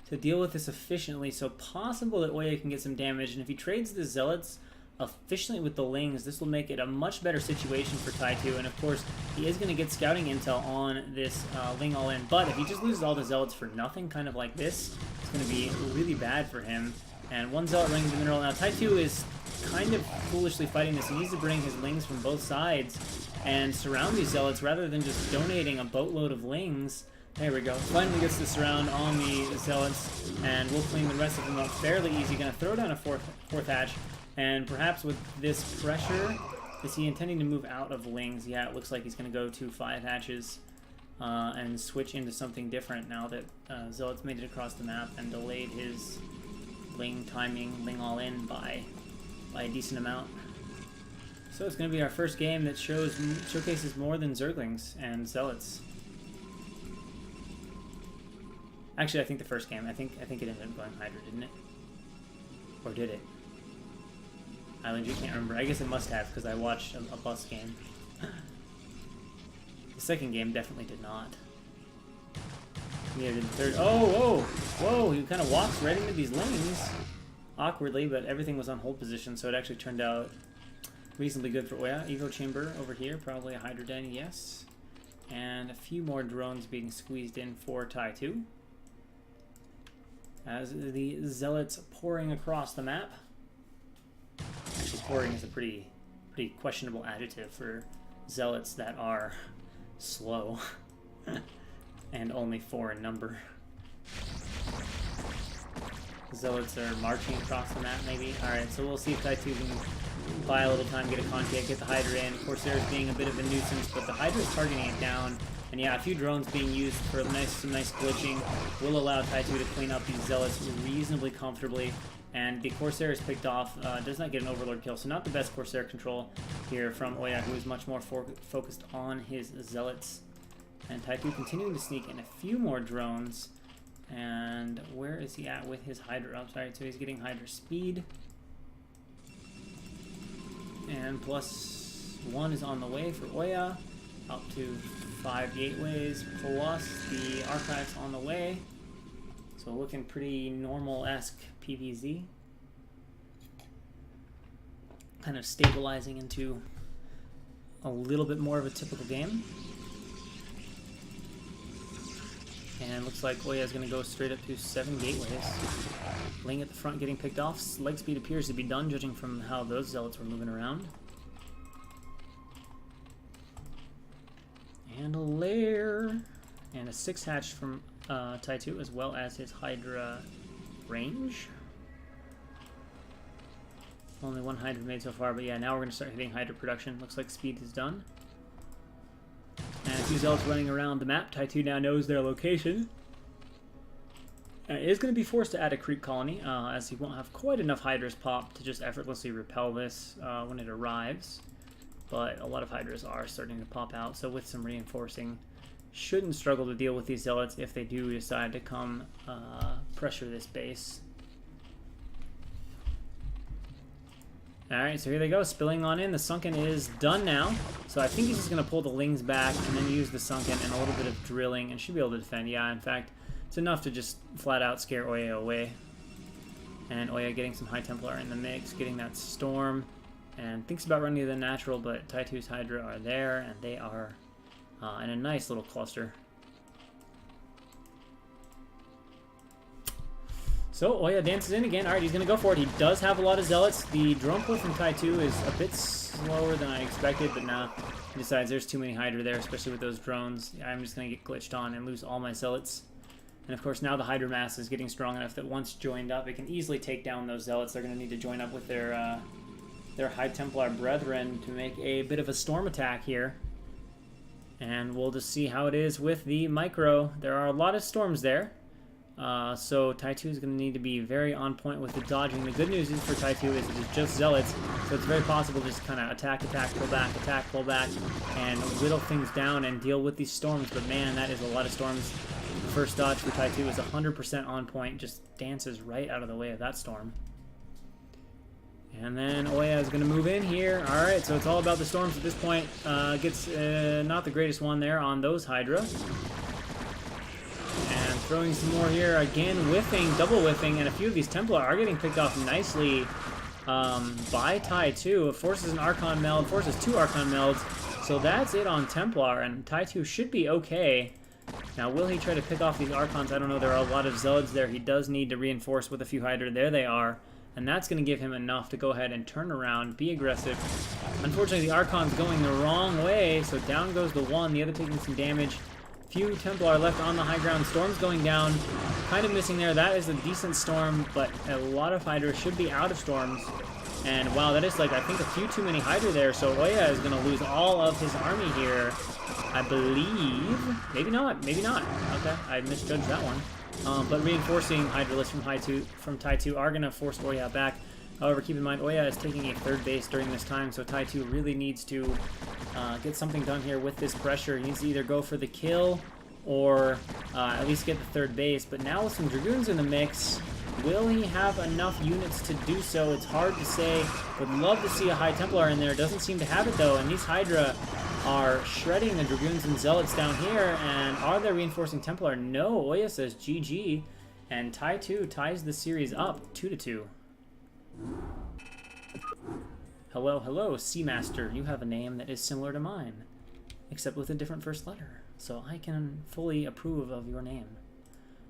to deal with this efficiently. So possible that Oya can get some damage, and if he trades the Zealots efficiently with the Lings, this will make it a much better situation for Tai2. And of course, he is going to get scouting intel on this Ling all-in, but if he just loses all the Zealots for nothing, kind of like this, it's going to be really bad for him. And one Zealot running the mineral. Now, Tai2 is kind of foolishly fighting this. He needs to bring his Lings from both sides and surround these Zealots rather than just donating a boatload of Lings. There we go. Finally gets the surround on the Zealots, and we'll clean the rest of them up fairly easy. Going to throw down a fourth hatch, and perhaps with this pressure, is he intending to move out of Lings? Yeah, it looks like he's going to go to 5 hatches and switch into something different now that Zealot's made it across the map and delayed his Ling timing, Ling all-in by a decent amount. So it's going to be our first game that showcases more than Zerglings and Zealots. Actually, I think the first game, I think it ended up going Hydra, didn't it? Or did it? I legit can't remember. I guess it must have, because I watched a bus game. The second game definitely did not. Neither did the third. Oh, whoa! Whoa, he kind of walks right into these Lings. Awkwardly, but everything was on hold position, so it actually turned out reasonably good for Oya. Evo chamber over here, probably a Hydra Den, yes. And a few more drones being squeezed in for Tai2. As the Zealots pouring across the map. Actually, pouring is a pretty questionable adjective for Zealots that are slow and only 4 in number. Zealots are marching across the map, maybe. Alright, so we'll see if Tai2 can buy a little time, get a concave, get the Hydra in. Corsairs being a bit of a nuisance, but the Hydra's targeting it down. And yeah, a few drones being used for some nice glitching will allow Tai2 to clean up these Zealots reasonably comfortably. And the Corsair is picked off, does not get an Overlord kill, so not the best Corsair control here from Oya, who is much more focused on his Zealots. And Tai2 continuing to sneak in a few more drones. And where is he at with his Hydra? Oh, sorry, so he's getting Hydra speed. And +1 is on the way for Oya, up to 5 gateways, plus the Archives on the way. So looking pretty normal-esque PvZ. Kind of stabilizing into a little bit more of a typical game. And looks like Oya is going to go straight up to 7 gateways. Ling at the front getting picked off. Leg speed appears to be done, judging from how those Zealots were moving around. And a lair. And a 6 hatch from Tai2, as well as his Hydra range. Only 1 Hydra made so far, but yeah, now we're going to start hitting Hydra production. Looks like speed is done. And a few Zealots running around the map. Tai2 now knows their location. It is going to be forced to add a creep colony, as he won't have quite enough Hydras pop to just effortlessly repel this when it arrives. But a lot of Hydras are starting to pop out, so with some reinforcing, shouldn't struggle to deal with these Zealots if they do decide to come pressure this base. Alright, so here they go, spilling on in. The Sunken is done now. So I think he's just going to pull the Lings back and then use the Sunken and a little bit of drilling and should be able to defend. Yeah, in fact, it's enough to just flat out scare Oya away. And Oya getting some High Templar in the mix, getting that Storm. And thinks about running to the natural, but Tai2's Hydra are there, and they are in a nice little cluster. So Oya dances in again. Alright, he's going to go for it. He does have a lot of Zealots. The drone pull from Tai2 is a bit slower than I expected, but now he decides there's too many Hydra there, especially with those drones. I'm just going to get glitched on and lose all my Zealots. And of course now the Hydra mass is getting strong enough that once joined up, it can easily take down those Zealots. They're going to need to join up with their High Templar brethren to make a bit of a storm attack here. And we'll just see how it is with the micro. There are a lot of storms there. So Tai2 is going to need to be very on point with the dodging. The good news is for Tai2 is it is just Zealots, so it's very possible to just kind of attack, pull back, and whittle things down and deal with these storms. But man, that is a lot of storms. The first dodge for Tai2 is 100% on point, just dances right out of the way of that storm. And then Oya is going to move in here. Alright, so it's all about the storms at this point. Gets not the greatest one there on those Hydra. And Throwing some more here. Again, whiffing, double whiffing, and a few of these Templar are getting picked off nicely by Tai2. It forces an Archon meld, forces 2 Archon melds. So that's it on Templar, and Tai2 should be okay. Now, will he try to pick off these Archons? I don't know. There are a lot of Zealots there. He does need to reinforce with a few Hydra. There they are. And that's going to give him enough to go ahead and turn around, be aggressive. Unfortunately, the Archon's going the wrong way, so down goes the one, the other taking some damage. Few Templar left on the high ground. Storm's going down. Kind of missing there. That is a decent storm, but a lot of Hydra should be out of storms. And wow, that is like, I think, a few too many Hydra there, so Oya is going to lose all of his army here, I believe. Maybe not, maybe not. Okay, I misjudged that one. But reinforcing Hydralisk from Tai2 are going to force Oya back. However, keep in mind, Oya is taking a third base during this time, so Tai2 really needs to get something done here with this pressure. He needs to either go for the kill or at least get the third base. But now with some Dragoons in the mix, will he have enough units to do so? It's hard to say. Would love to see a High Templar in there. Doesn't seem to have it, though, and these Hydra are shredding the Dragoons and Zealots down here, and are they reinforcing Templar? No, Oya says GG, and Tai2 ties the series up 2-2. Hello, hello, Seamaster. You have a name that is similar to mine, except with a different first letter, so I can fully approve of your name.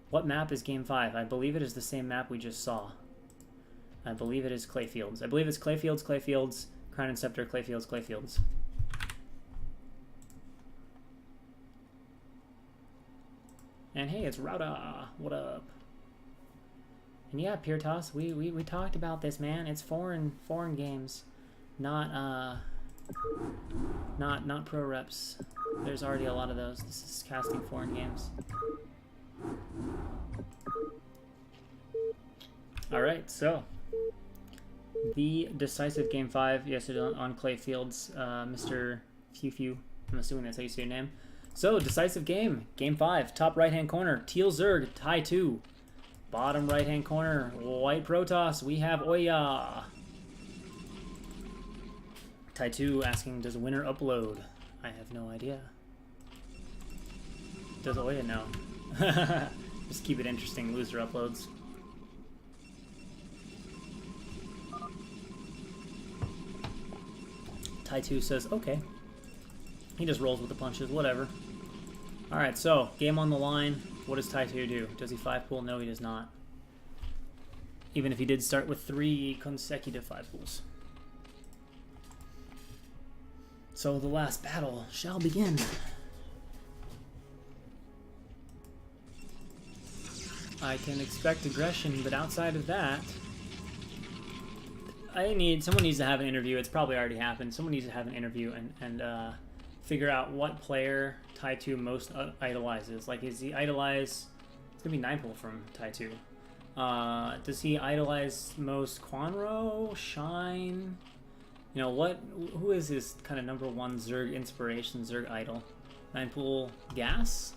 What map is Game 5? I believe it is the same map we just saw. I believe it is Clayfields. I believe it's Clayfields, Clayfields, Crown and Scepter, Clayfields, Clayfields. And hey, it's Rauda. What up? And yeah, Pirtos, we talked about this, man. It's foreign games, not pro reps. There's already a lot of those. This is casting foreign games. All right, so the decisive Game 5 yesterday on Clayfields, Mr. Few. I'm assuming that's how you say your name. So, decisive game. Game 5. Top right-hand corner. Teal Zerg. Tai2. Bottom right-hand corner. White Protoss. We have Oya. Tai2 asking, does winner upload? I have no idea. Does Oya know? Just keep it interesting. Loser uploads. Tai2 says, okay. He just rolls with the punches, whatever. Alright, so, game on the line. What does Tai2 do? Does he 5-pool? No, he does not. Even if he did start with 3 consecutive 5-pools. So the last battle shall begin. I can expect aggression, but outside of that, someone needs to have an interview. It's probably already happened. Someone needs to have an interview and figure out what player Tai2 most idolizes. Like, is he idolize... It's going to be 9-pool from Tai2. Does he idolize most Quanro, Shine? You know, who is his kind of #1 Zerg inspiration, Zerg idol? 9-pool Gas?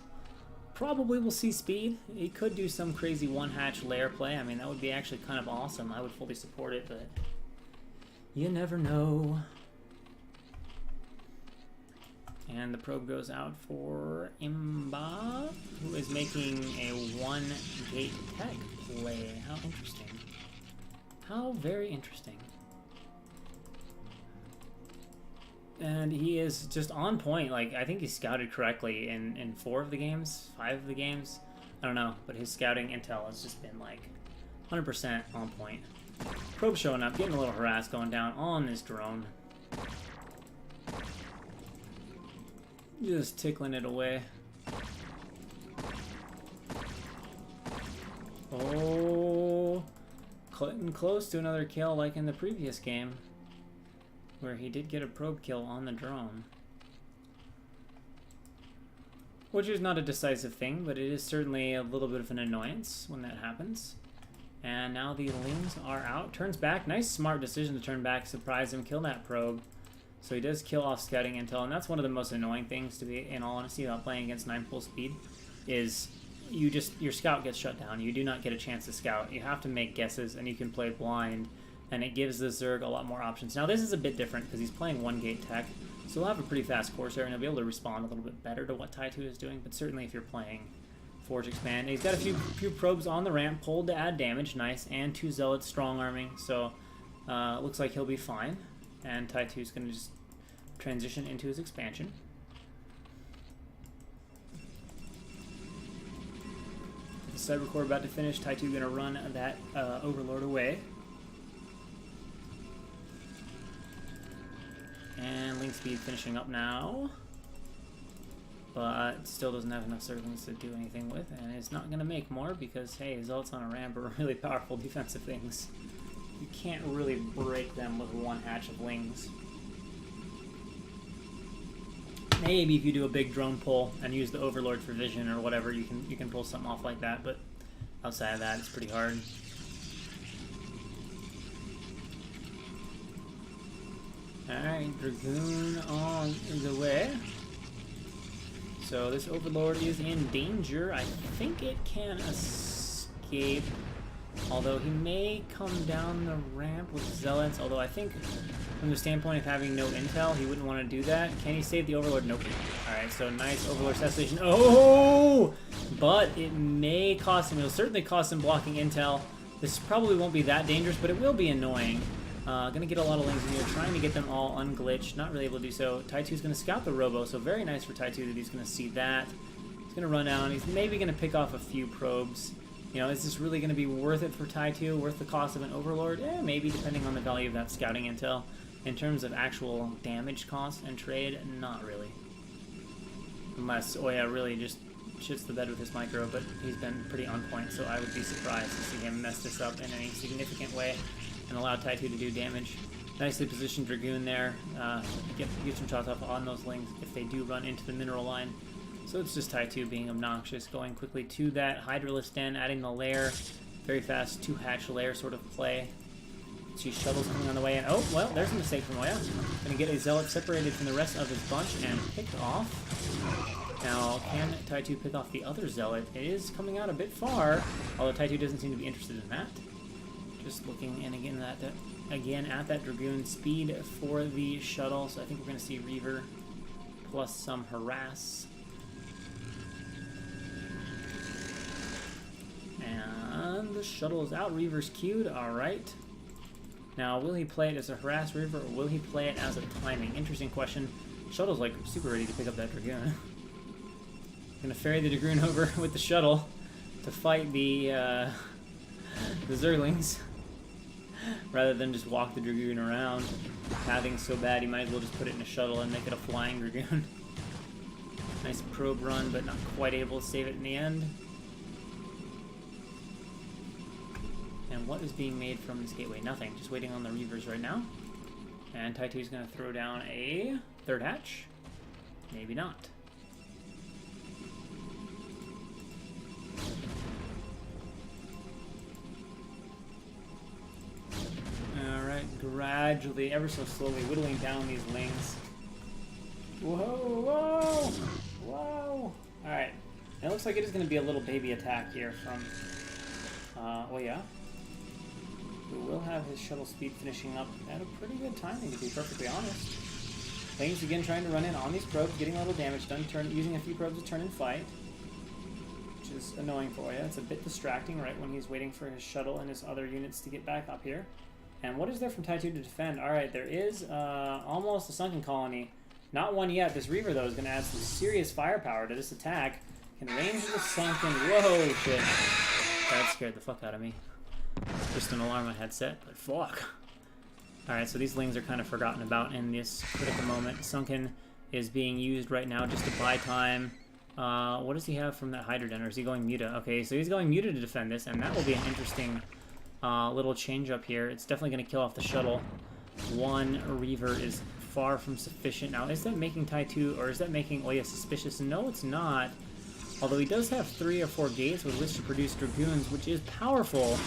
Probably will see speed. He could do some crazy one-hatch lair play. I mean, that would be actually kind of awesome. I would fully support it, but you never know. And the probe goes out for Imba, who is making a 1-gate tech play. How interesting. How very interesting. And he is just on point. Like, I think he scouted correctly in 4 of the games, 5 of the games. I don't know, but his scouting intel has just been like 100% on point. Probe showing up, getting a little harass going down on this drone. Just tickling it away. Oh, getting close to another kill like in the previous game, where he did get a probe kill on the drone. Which is not a decisive thing, but it is certainly a little bit of an annoyance when that happens. And now the Lings are out. Turns back. Nice, smart decision to turn back, surprise him, kill that probe. So he does kill off scouting intel, and that's one of the most annoying things, to be in all honesty, about playing against 9-pool speed, is your scout gets shut down. You do not get a chance to scout. You have to make guesses, and you can play blind, and it gives the Zerg a lot more options. Now this is a bit different because he's playing 1-gate tech, so he'll have a pretty fast Corsair, and he'll be able to respond a little bit better to what Tai2 is doing, but certainly if you're playing Forge Expand. He's got a few probes on the ramp, pulled to add damage, nice, and 2 Zealots strong arming, so looks like he'll be fine. And Tai2's going to just transition into his expansion. The side record about to finish. Tai2 going to run that Overlord away. And Link Speed finishing up now. But still doesn't have enough Zerglings to do anything with, and it's not going to make more because, hey, Zealots on a ramp are really powerful defensive things. You can't really break them with one hatch of Lings. Maybe if you do a big drone pull and use the Overlord for vision or whatever, you can pull something off like that, but outside of that, it's pretty hard. Alright, Dragoon on the way. So this Overlord is in danger. I think it can escape, although he may come down the ramp with Zealots, although I think from the standpoint of having no intel, he wouldn't want to do that. Can he save the Overlord? Nope. Alright, so nice Overlord assassination. Oh! But it may cost him, it'll certainly cost him blocking intel. This probably won't be that dangerous, but it will be annoying. Gonna get a lot of Lings in here, trying to get them all unglitched, not really able to do so. Tai2's gonna scout the Robo, so very nice for Tai2 that he's gonna see that. He's gonna run down, he's maybe gonna pick off a few probes. You know, is this really gonna be worth it for Tai2, worth the cost of an Overlord? Maybe, depending on the value of that scouting intel. In terms of actual damage cost and trade, not really. Unless Oya really just shits the bed with his micro, but he's been pretty on point, so I would be surprised to see him mess this up in any significant way and allow Tai2 to do damage. Nicely positioned Dragoon there. Get some shots off on those Lings if they do run into the mineral line. So it's just Tai2 being obnoxious, going quickly to that Hydralisk Den, adding the lair. Very fast 2-hatch lair sort of play. See shuttles coming on the way, and oh, well, there's a mistake from Oya. Gonna get a Zealot separated from the rest of his bunch and picked off. Now, can Tai2 pick off the other Zealot? It is coming out a bit far, although Tai2 doesn't seem to be interested in that. Just looking in again at that Dragoon speed for the shuttle, so I think we're going to see Reaver plus some harass. And the shuttle is out. Reaver's queued. Alright. Now, will he play it as a harass Reaver, or will he play it as a timing? Interesting question. Shuttle's like super ready to pick up that Dragoon. Gonna ferry the Dragoon over with the shuttle to fight the Zerglings. Rather than just walk the Dragoon around. Pathing's so bad, you might as well just put it in a shuttle and make it a flying Dragoon. Nice probe run, but not quite able to save it in the end. And what is being made from this gateway? Nothing. Just waiting on the Reavers right now. And Tai2's going to throw down a 3rd hatch. Maybe not. Alright, gradually, ever so slowly, whittling down these Lings. Whoa, whoa, whoa! Alright, it looks like it is going to be a little baby attack here from Oya, who will have his shuttle speed finishing up at a pretty good timing, to be perfectly honest. Lings again trying to run in on these probes, getting a little damage done, using a few probes to turn and fight, which is annoying for Oya. It's a bit distracting right when he's waiting for his shuttle and his other units to get back up here. And what is there from Tai2 to defend? Alright, there is almost a Sunken Colony. Not one yet. This Reaver, though, is going to add some serious firepower to this attack. Can range the Sunken. Whoa, shit. That scared the fuck out of me. Just an alarm I had set, but fuck. Alright, so these Lings are kind of forgotten about in this critical moment. Sunken is being used right now just to buy time. What does he have from that Hydra Den, or is he going Muta? Okay, so he's going Muta to defend this, and that will be an interesting little change up here. It's definitely going to kill off the shuttle. One Reaver is far from sufficient. Now, is that making Tai2, or is that making Oya suspicious? No, it's not. Although he does have 3 or 4 gates with which to produce Dragoons, which is powerful.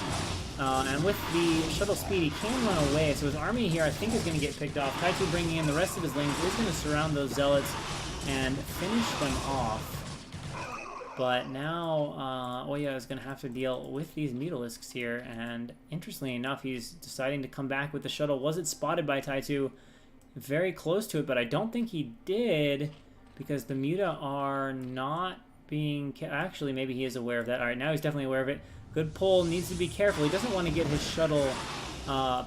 And with the shuttle speed, he can run away. So his army here, I think, is going to get picked off. Tai2 bringing in the rest of his Lings is going to surround those Zealots and finish them off. But now Oya is going to have to deal with these Mutalisks here, and interestingly enough, he's deciding to come back with the shuttle. Was it spotted by Tai2? Very close to it, but I don't think he did, because the Muta are not being... Actually, maybe he is aware of that. All right, now he's definitely aware of it. Good pull. Needs to be careful. He doesn't want to get his shuttle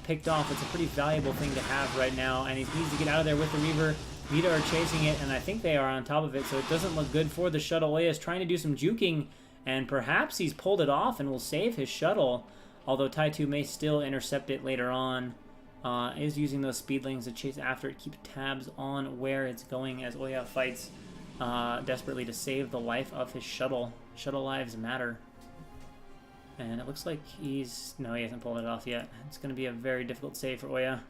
picked off. It's a pretty valuable thing to have right now, and he needs to get out of there with the Reaver. Vita are chasing it, and I think they are on top of it, so it doesn't look good for the shuttle. Oya is trying to do some juking, and perhaps he's pulled it off and will save his shuttle, although Tai-Tu may still intercept it later on. Is using those speedlings to chase after it, keep tabs on where it's going as Oya fights desperately to save the life of his shuttle. Shuttle lives matter. And it looks like he's... No, he hasn't pulled it off yet. It's going to be a very difficult save for Oya.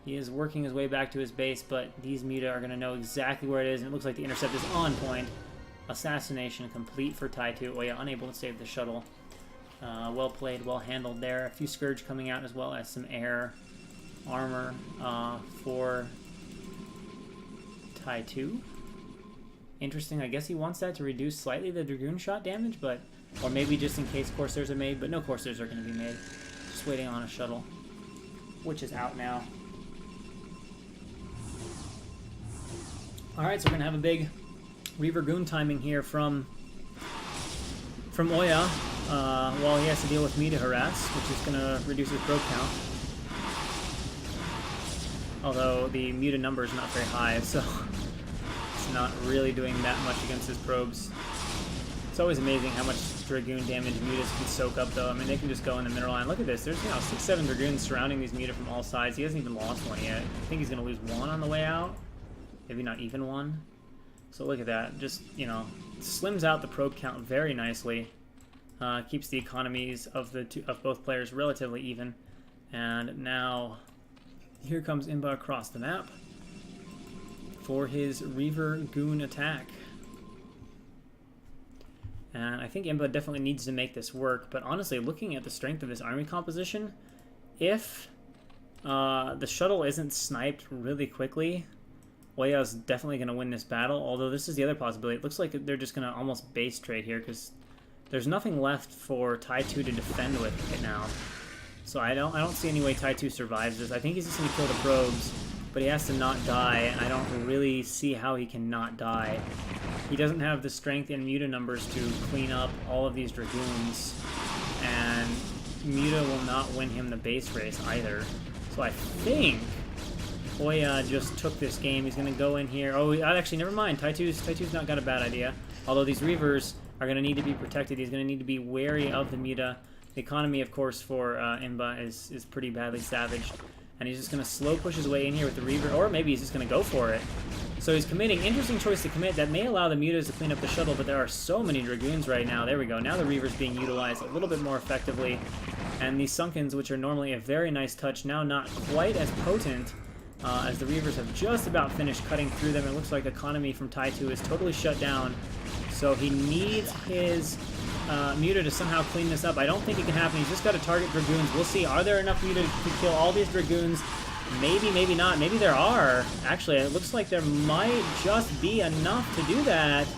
He is working his way back to his base, but these Muta are going to know exactly where it is, and it looks like the intercept is on point. Assassination complete for Tai-Tu. Oya unable to save the shuttle. Well played, well handled there. A few Scourge coming out as well as some air armor for Tai-Tu. Interesting. I guess he wants that to reduce slightly the Dragoon shot damage, but... Or maybe just in case Corsairs are made, but no Corsairs are going to be made. Just waiting on a shuttle, which is out now. Alright, so we're going to have a big Reaver Goon timing here from Oya, while he has to deal with Muta harass, which is going to reduce his probe count. Although the Muta number is not very high, so it's not really doing that much against his probes. It's always amazing how much Dragoon damage Mutas can soak up, though. I mean, they can just go in the middle line. Look at this. There's, 6-7 Dragoons surrounding these Muta from all sides. He hasn't even lost one yet. I think he's going to lose one on the way out. Maybe not even one. So look at that. Just, slims out the probe count very nicely. Keeps the economies of both players relatively even. And now, here comes Imba across the map for his Reaver Goon attack. And I think Imba definitely needs to make this work, but honestly, looking at the strength of his army composition, if the shuttle isn't sniped really quickly, Oya's definitely going to win this battle, although this is the other possibility. It looks like they're just going to almost base trade here, because there's nothing left for Tai-Tu to defend with right now. So I don't see any way Tai-Tu survives this. I think he's just going to kill the probes, but he has to not die, and I don't really see how he can not die. He doesn't have the strength and Muta numbers to clean up all of these Dragoons, and Muta will not win him the base race either. So I think Oya just took this game. He's going to go in here. Oh, actually, never mind. Tai-Tu's not got a bad idea. Although these Reavers are going to need to be protected. He's going to need to be wary of the Muta. The economy, of course, for Imba is pretty badly savaged. And he's just going to slow push his way in here with the Reaver, or maybe he's just going to go for it. So he's committing. Interesting choice to commit. That may allow the Mutas to clean up the shuttle, but there are so many Dragoons right now. There we go. Now the Reaver's being utilized a little bit more effectively. And these Sunkens, which are normally a very nice touch, now not quite as potent, as the Reavers have just about finished cutting through them. It looks like economy from Tai-Tu is totally shut down. So he needs his Muta to somehow clean this up. I don't think it can happen. He's just got to target Dragoons. We'll see. Are there enough Muta to kill all these Dragoons? Maybe, maybe not. Maybe there are. Actually, it looks like there might just be enough to do that.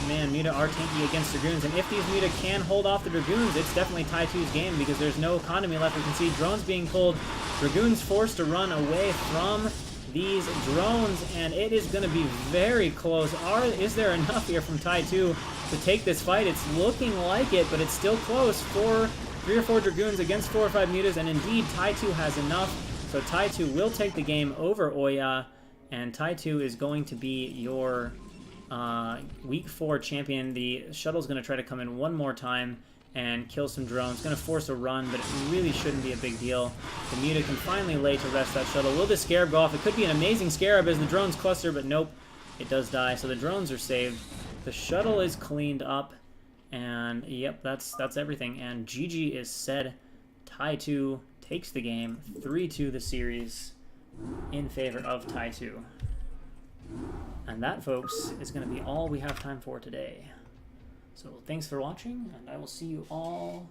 Man, Muta are tanky against Dragoons, and if these Muta can hold off the Dragoons, it's definitely Tai-Tu's game, because there's no economy left. We can see drones being pulled, Dragoons forced to run away from these drones, and it is going to be very close. Is there enough here from Tai-Tu to take this fight? It's looking like it, but it's still close. 3 or 4 Dragoons against 4 or 5 Mutas, and indeed Tai-Tu has enough. So Tai-Tu will take the game over Oya, and Tai-Tu is going to be your Week 4 champion. The shuttle's going to try to come in one more time and kill some drones. Going to force a run, but it really shouldn't be a big deal. The Muta can finally lay to rest that shuttle. Will the Scarab go off? It could be an amazing Scarab as the drones cluster, but nope, it does die. So the drones are saved. The shuttle is cleaned up, and yep, that's everything. And GG is said. Tai-Tu takes the game 3-2 the series in favor of Tai-Tu. And that, folks, is going to be all we have time for today. So thanks for watching, and I will see you all